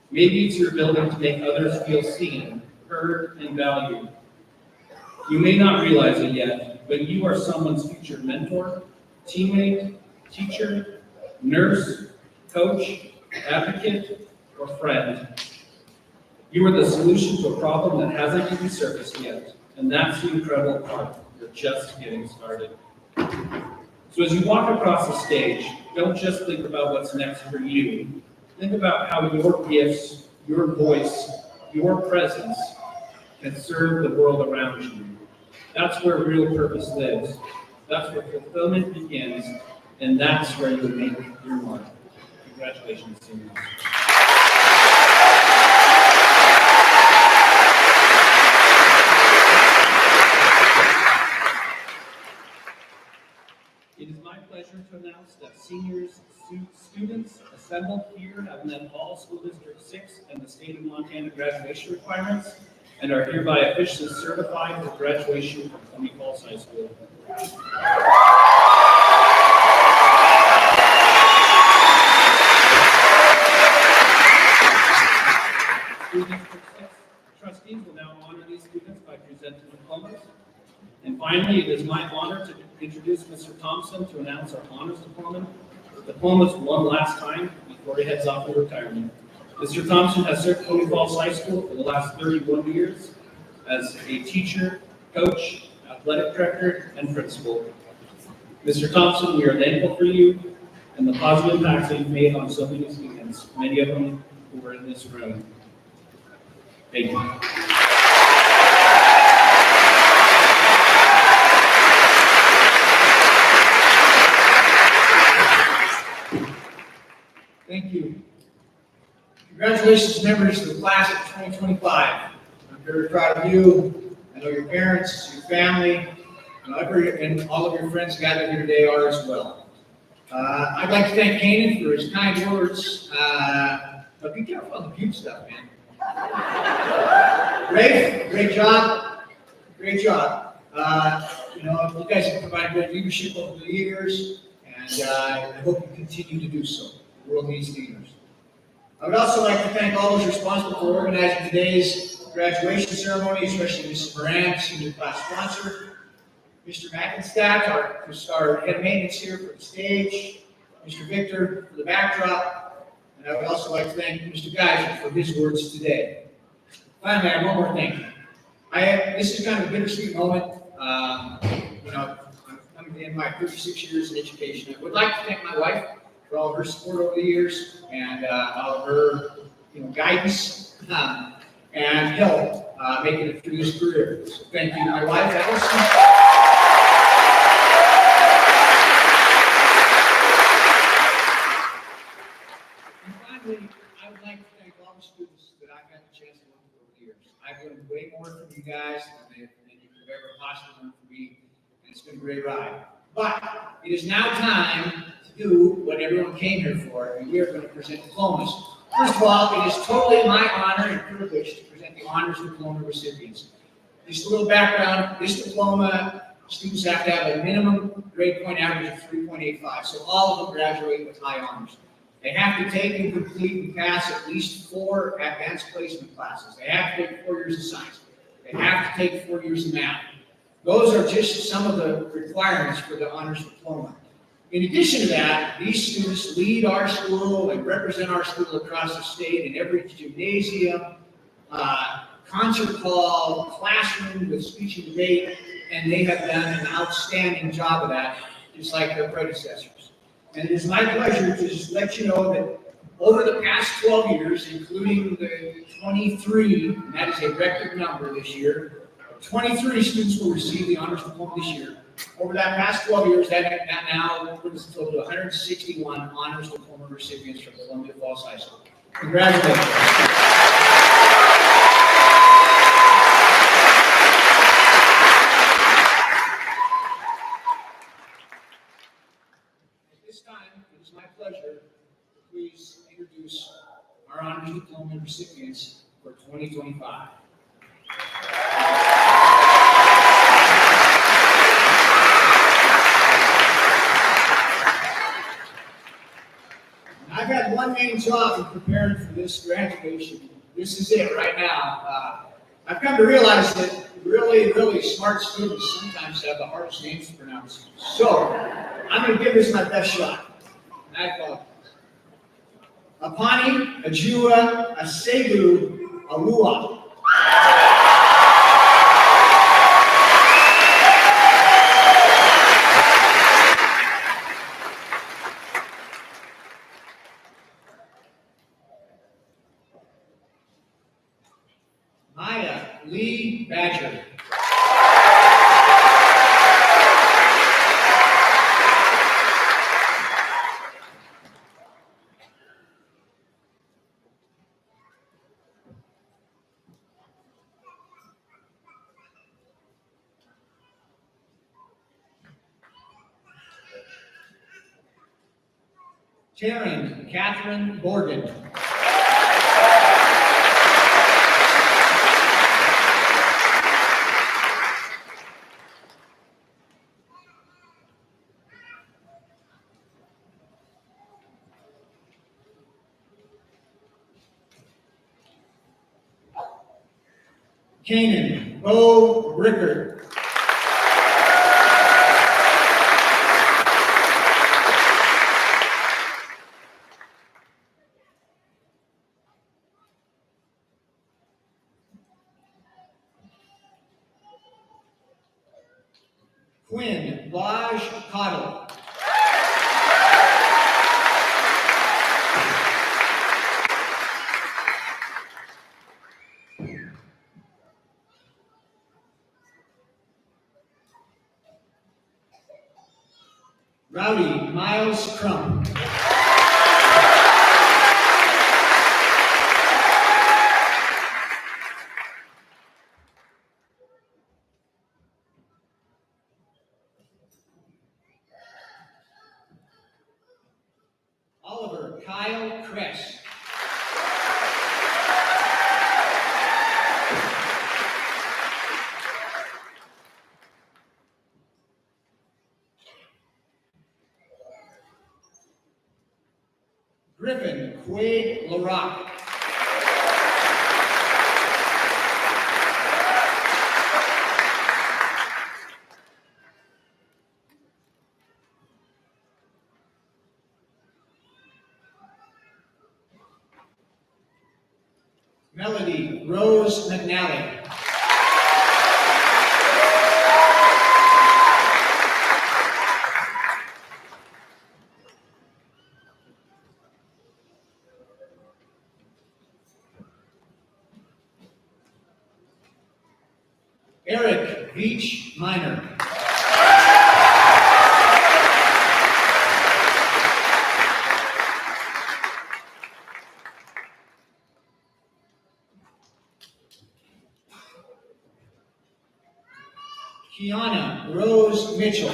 Maybe it's your ability to make others feel seen, heard, and valued. You may not realize it yet, but you are someone's future mentor, teammate, teacher, nurse, coach, advocate, or friend. You are the solution to a problem that hasn't even surfaced yet, and that's the incredible part. You're just getting started. So as you walk across the stage, don't just think about what's next for you. Think about how your gifts, your voice, your presence can serve the world around you. That's where real purpose lives. That's where fulfillment begins, and that's where you make your mark. Congratulations, seniors. It is my pleasure to announce that seniors students assembled here have met all School District 6 and the State of Montana graduation requirements and are hereby officially certified for graduation from Columbia Falls High School. School District 6 trustees will now honor these students by presenting diplomas. And finally, it is my honor to introduce Mr. Thompson to announce our honors diploma. The diplomas one last time before he heads off to retirement. Mr. Thompson has served Columbia Falls High School for the last 31 years as a teacher, coach, athletic director, and principal. Mr. Thompson, we are thankful for you and the positive impacts that you've made on so many students, many of them who are in this room. Thank you. Thank you. Congratulations, members of the class of 2025. I'm very proud of you. I know your parents, your family, and all of your friends gathered here today are as well. I'd like to thank Kanan for his kind words. But be careful on the cute stuff, man. Great job. Great job. You guys have provided great leadership over the years, and I hope you continue to do so. The world needs leaders. I would also like to thank all those responsible for organizing today's graduation ceremony, especially Mrs. Moran, senior class sponsor, Mr. Mackenstadt, our head of maintenance here for the stage, Mr. Victor for the backdrop, and I would also like to thank Mr. Geiser for his words today. Finally, I have one more thank you. This is kind of a bittersweet moment. I'm in my 36 years in education. I would like to thank my wife for all of her support over the years and all of her guidance and help making it through this career. So thank you, my wife, Allison. And finally, I would like to thank all the students that I've had the chance to work with over the years. I've learned way more from you guys than you could have ever possibly learned from me, and it's been a great ride. But it is now time to do what everyone came here for, and we are going to present diplomas. First of all, it is totally my honor and privilege to present the honors diploma recipients. Just a little background, this diploma, students have to have a minimum grade point average of 3.85, so all of them graduate with high honors. They have to take and complete and pass at least 4 advanced placement classes. They have to take 4 years of science. They have to take 4 years of math. Those are just some of the requirements for the honors diploma. In addition to that, these students lead our school and represent our school across the state in every gymnasium, concert hall, classroom with speech and debate, and they have done an outstanding job of that, just like their predecessors. And it is my pleasure to just let you know that over the past 12 years, including the 23, and that is a record number this year, 23 students will receive the honors diploma this year. Over that past 12 years, that now brings a total of 161 honors diploma recipients from Columbia Falls High School. Congratulations. this time, it is my pleasure to please introduce our honors diploma recipients for 2025. I've had one main job in preparing for this graduation. This is it right now. I've come to realize that really, really smart students sometimes have the hardest names to pronounce. So, I'm going to give this my best shot. And I apologize. Apani, Ajua, Asegu, Alua. Maya Lee Badger. Taryn Catherine Morgan. Kanan Bo Rickard. Quinn Lodge Cottle. Rowdy Miles Crump. Oliver Kyle Kress. Griffin Quaid LaRock. Melody Rose McNally. Eric Beach Minor. Kiana Rose Mitchell.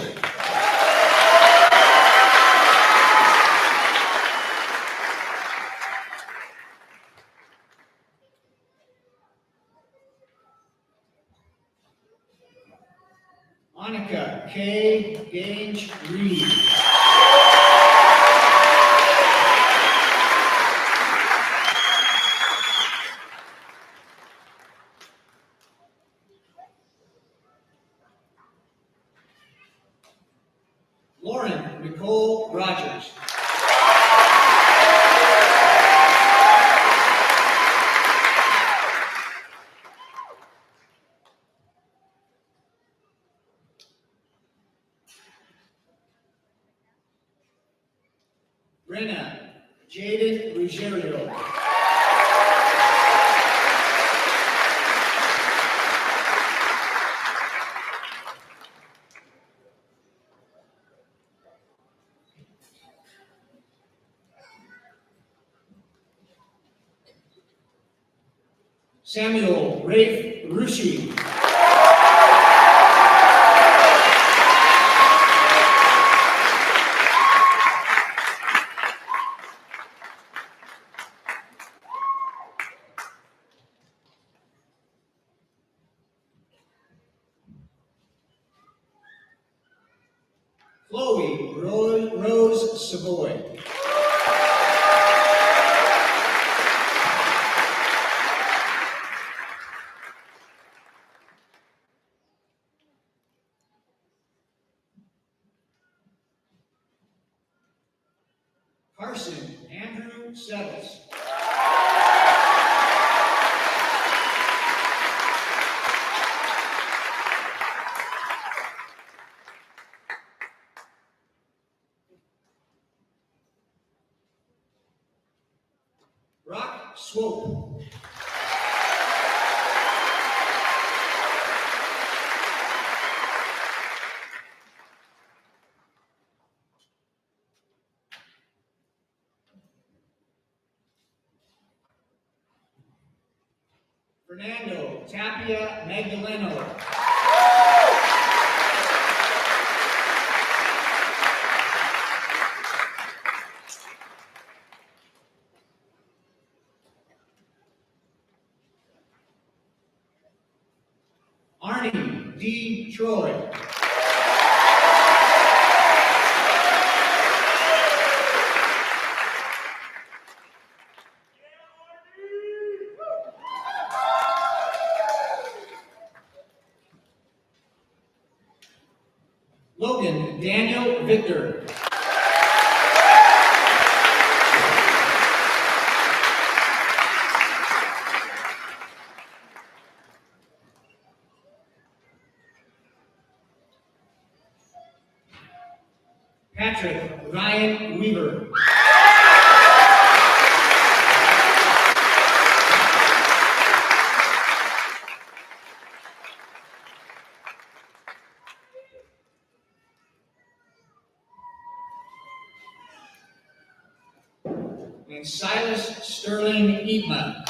Monica K. Gange Reed. Lauren Nicole Rogers. Brenna Jaden Ruggiero. Samuel Rafe Rushi. Savoy. Carson Andrew Settles. Rock Swope. Fernando Tapia Magdaleno. Arnie D. Troy. Logan Daniel Victor. Patrick Ryan Weaver. And Silas Sterling Eatman.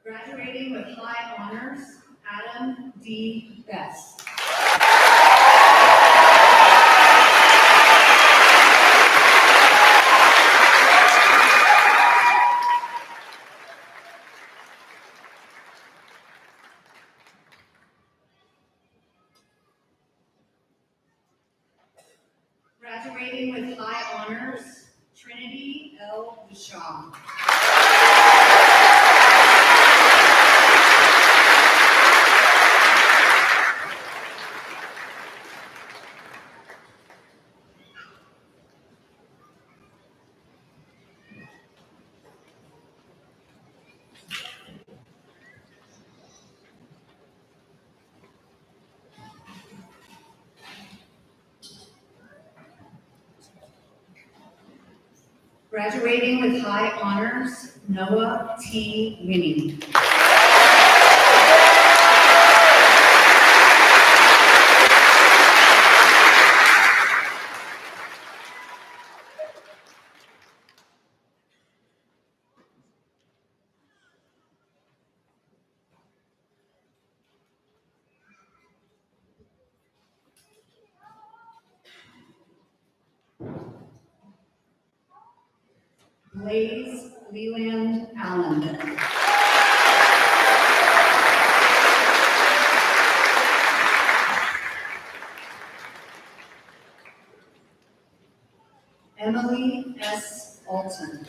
Graduating with high honors, Adam D. Best. Graduating with high honors, Trinity L. Deshawn. Graduating with high honors, Noah T. Winnie. Blaze Leland Allen. Emily S. Alton.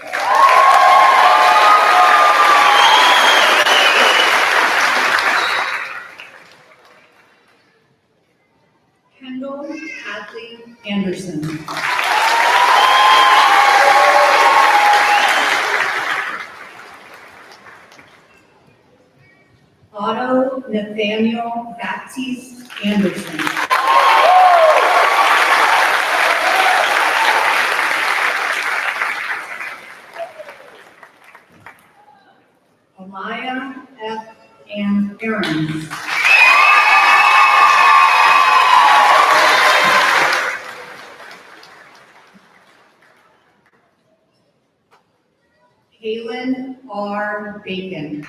Kendall Hadley Anderson. Otto Nathaniel Baptiste Anderson. Amaya F. and Aaron. Kaylin R. Bacon.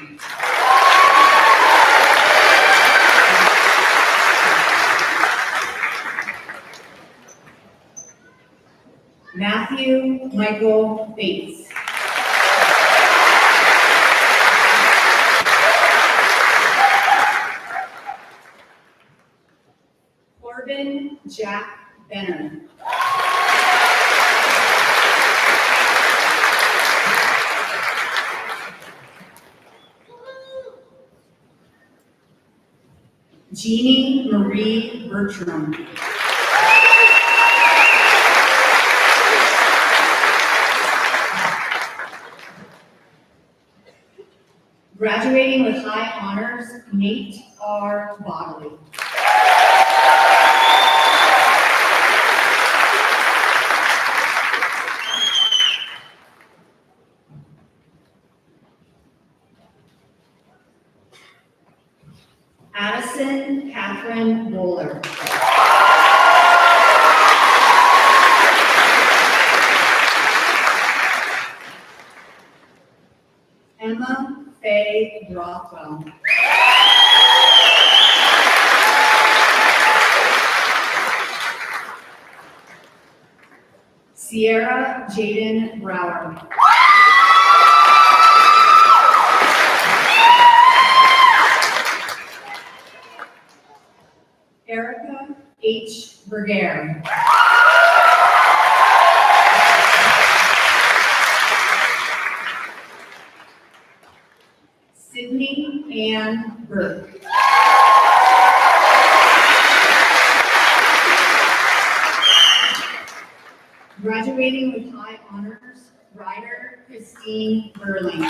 Matthew Michael Bates. Corbin Jack Benner. Jeannie Marie Bertram. Graduating with high honors, Nate R. Bodley. Addison Catherine Bowler. Emma Faye Rothwell. Sierra Jaden Brower. Erica H. Berger. Sydney Ann Burke. Graduating with high honors, Ryder Christine Burling.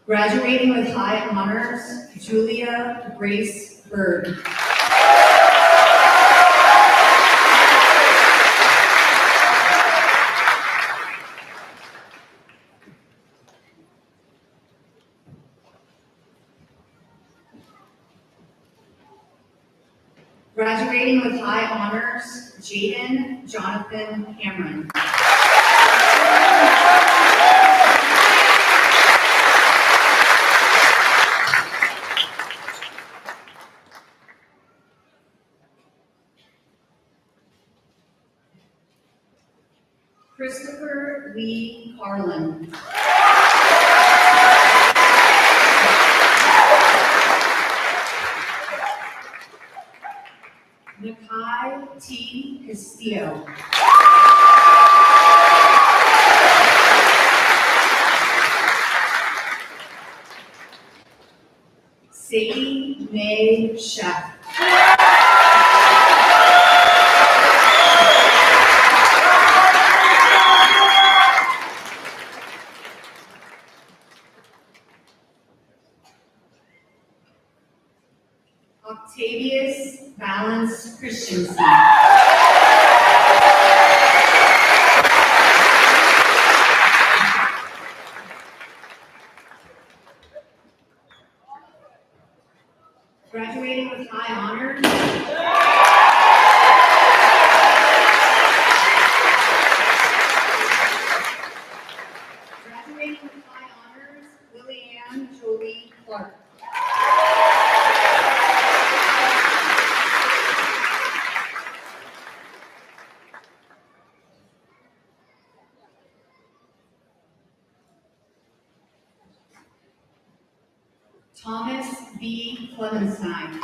Graduating with high honors, Julia Grace Bird. Graduating with high honors, Jaden Jonathan Cameron. Christopher Lee Carlin. Nakai T. Castillo. Sadie Mae Chef. Octavius Valence Christensen. Graduating with high honors, graduating with high honors, Lillian Jolie Clark. Thomas B. Clemenstein.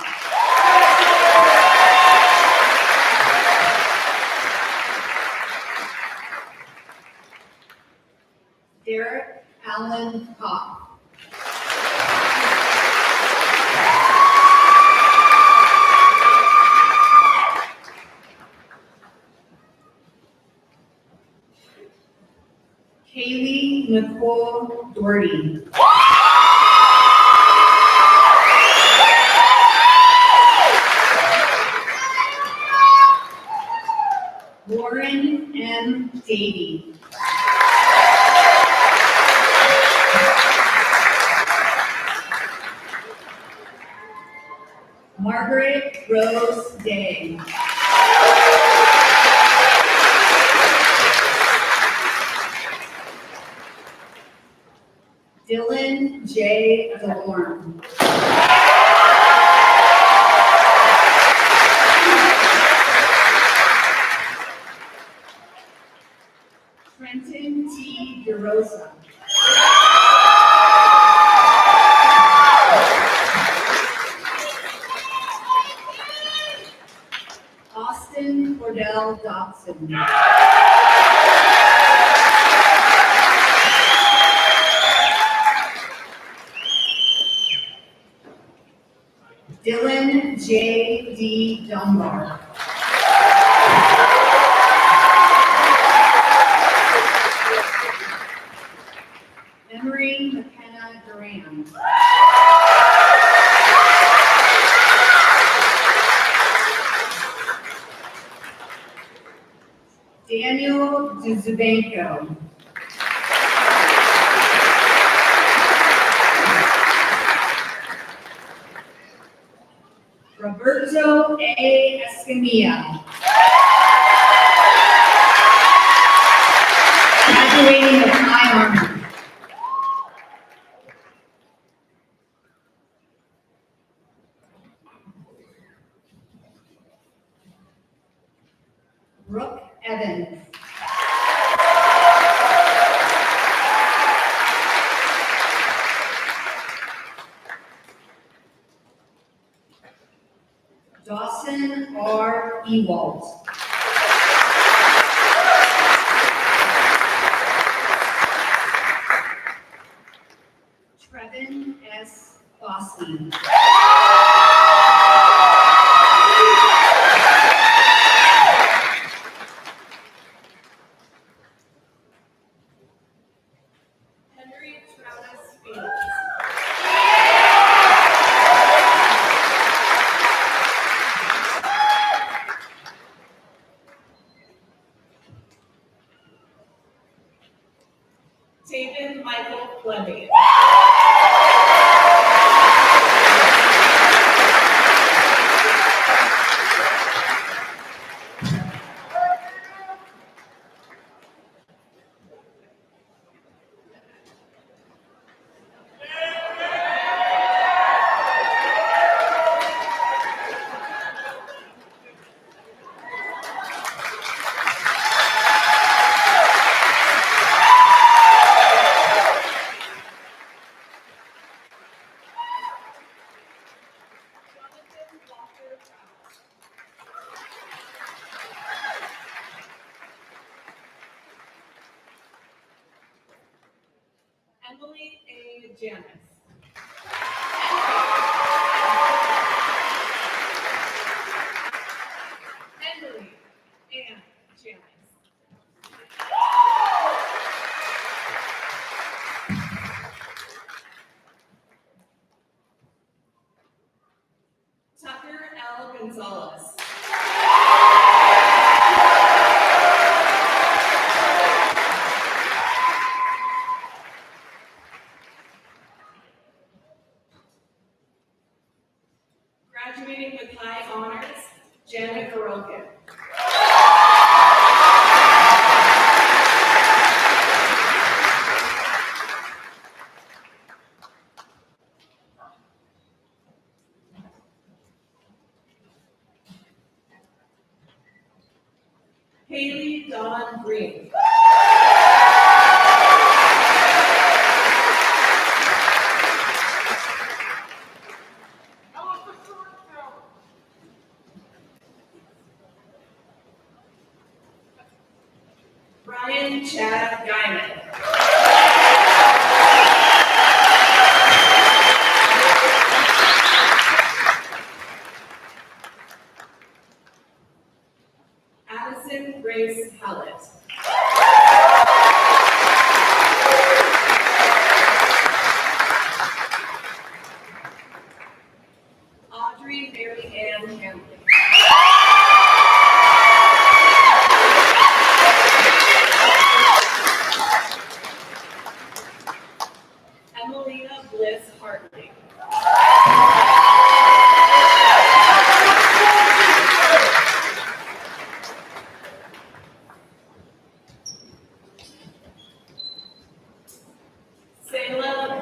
Derek Allen Kopp. Kaylee Nicole Doherty. Lauren M. Davey. Margaret Rose Day. Dylan J. DeLorme. Trenton T. DeRosa. Austin Cordell Dobson. Dylan J. D. Dunbar. Emery McKenna Duran. Daniel Zubanko. Roberto A. Escamilla. Graduating with high honor. Brooke Evans. Dawson R. Ewald. Trevin S. Boston. Henry Travis Fields. David Michael Fleming. Emily A. Janis. Emily A. Janis. Tucker L. Gonzalez. Graduating with high honors, Janet Garokin. Haley Dawn Green. Brian Chad Guyman. Addison Grace Hallett. Audrey Mary Ann Hamlin. Emelina Bliss Hartley. Salem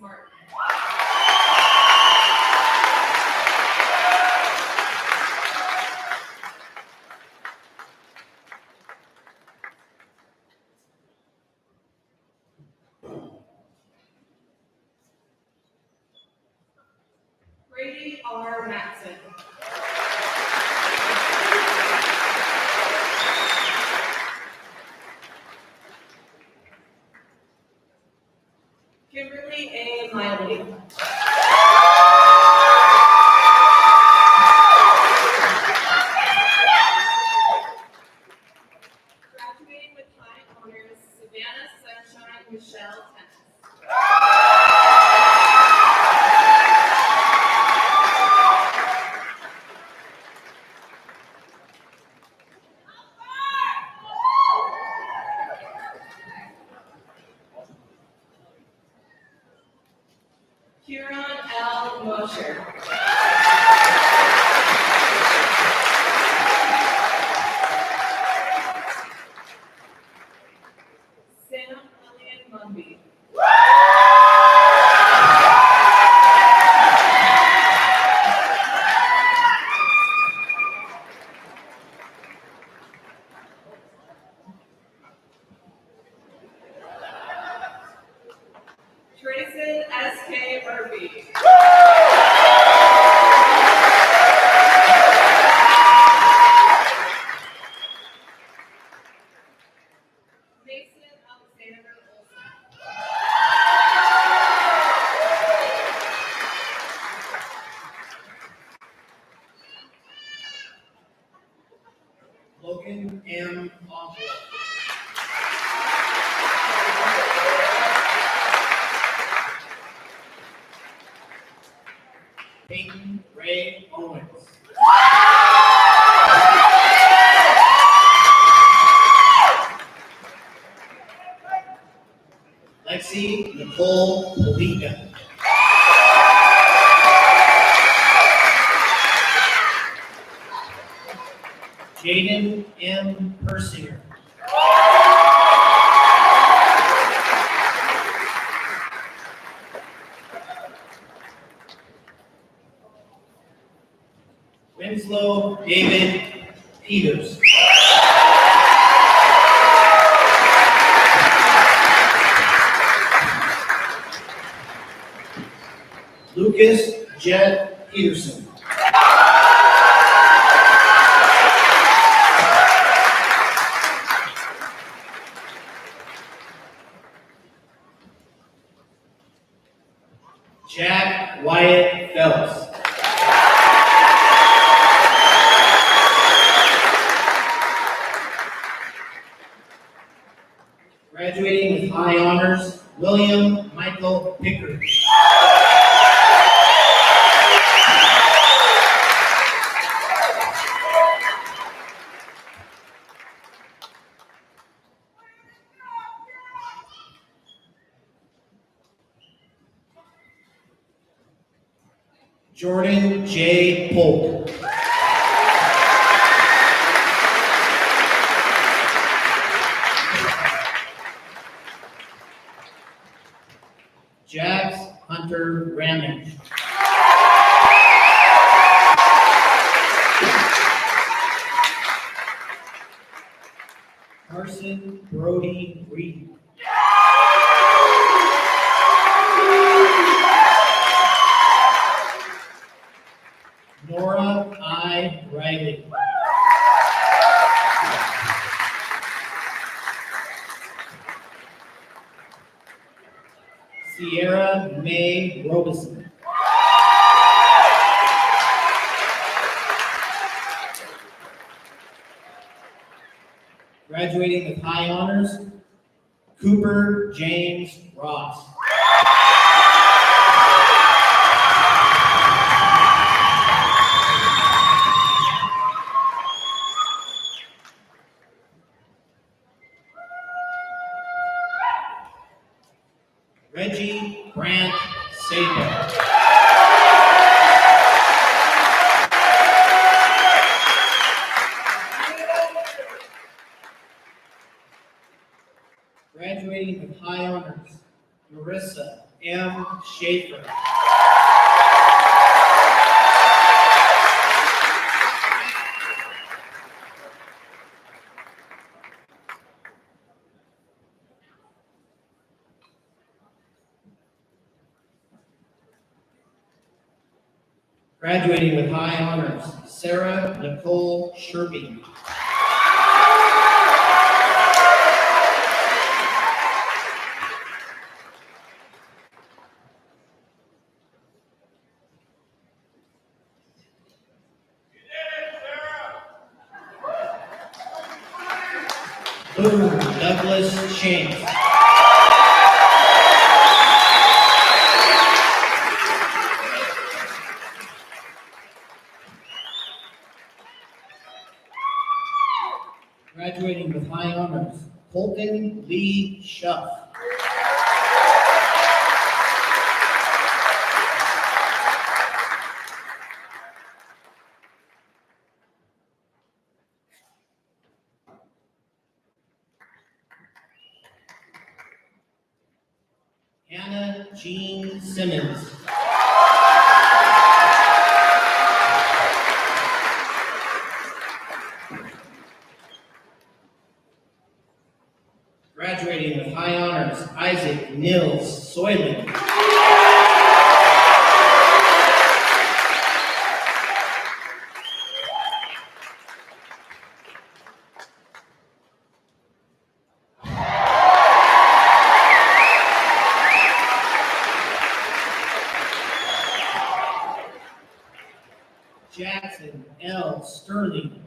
Martin. Brady R. Matson. Kimberly A. Miley. Graduating with high honors, Savannah Sunshine Michelle Tennis. Huron L. Mosher. Sam Lillian Munby. Trayson S.K. Murphy. Mason Alexander Olson. Logan M. Onkel. Peyton Ray Owens. Lexi Nicole Polika. Jaden M. Persinger. Winslow David Peters. Lucas Jed Peterson. Jack Wyatt Phelps. Graduating with high honors, William Michael Pickard. Jordan J. Polk. Jax Hunter Ramage. Carson Brody Reed. Nora I. Riley. Sierra May Robeson. Graduating with high honors, Cooper James Ross. Reggie Grant Sabo. Graduating with high honors, Marissa M. Schaefer. Graduating with high honors, Sarah Nicole Sherby. Boom, Douglas Shanks. Graduating with high honors, Colton Lee Schuff. Hannah Jean Simmons. Graduating with high honors, Isaac Nils Soyland. Jackson L. Sterling.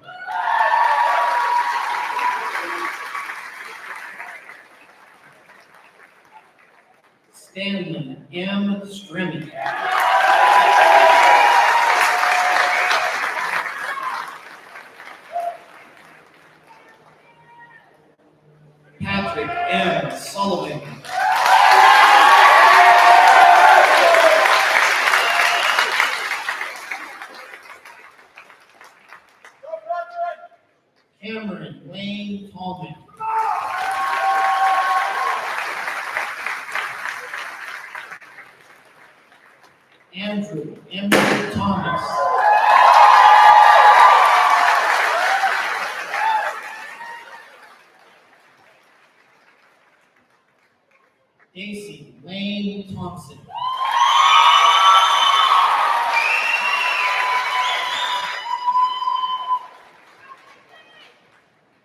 Stanley M. Stremme. Patrick M. Sullivan. Cameron Wayne Tallman. Andrew M. Thomas. Daisy Lane Thompson.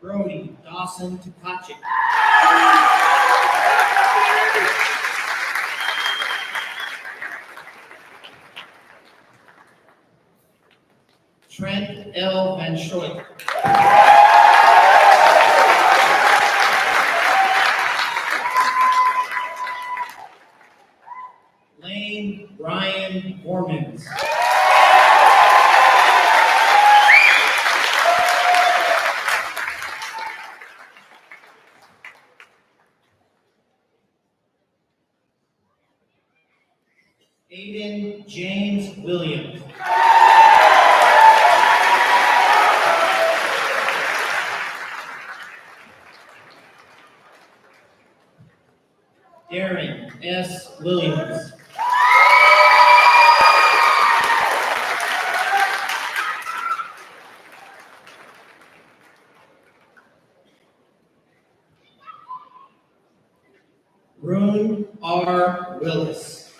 Brody Dawson Takachi. Trent L. Van Schoik. Lane Ryan Bormans. Aiden James Williams. Darren S. Williams. Rune R. Willis.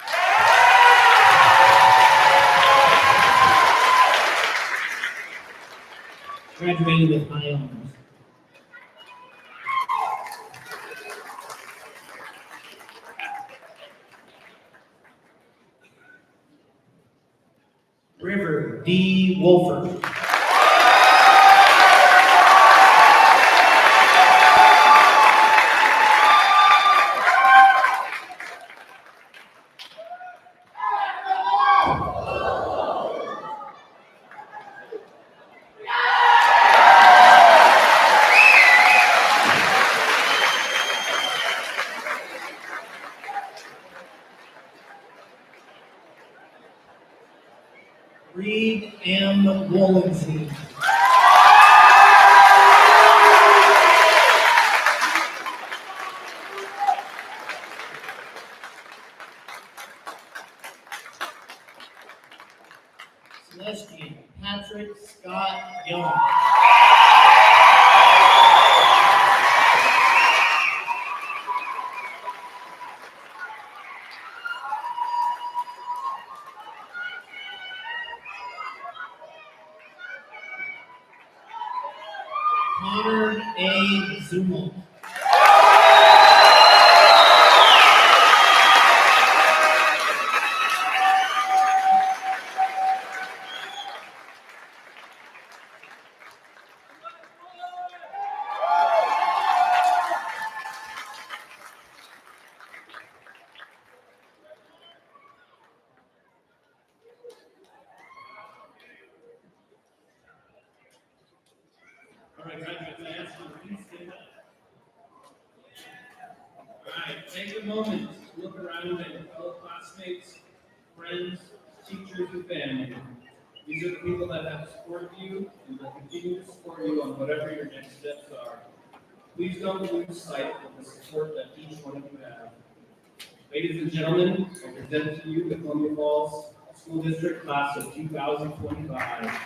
Graduating with high honors. River D. Wolford. Reed M. Wollenstein. Gilman. Connor A. Zumo. All right, graduates, I ask you to please stand up. All right, take a moment to look around at your fellow classmates, friends, teachers, and family. These are the people that have supported you and will continue to support you on whatever your next steps are. Please don't lose sight of the support that each one of you have. Ladies and gentlemen, I present to you the Columbia Falls School District Class of 2025.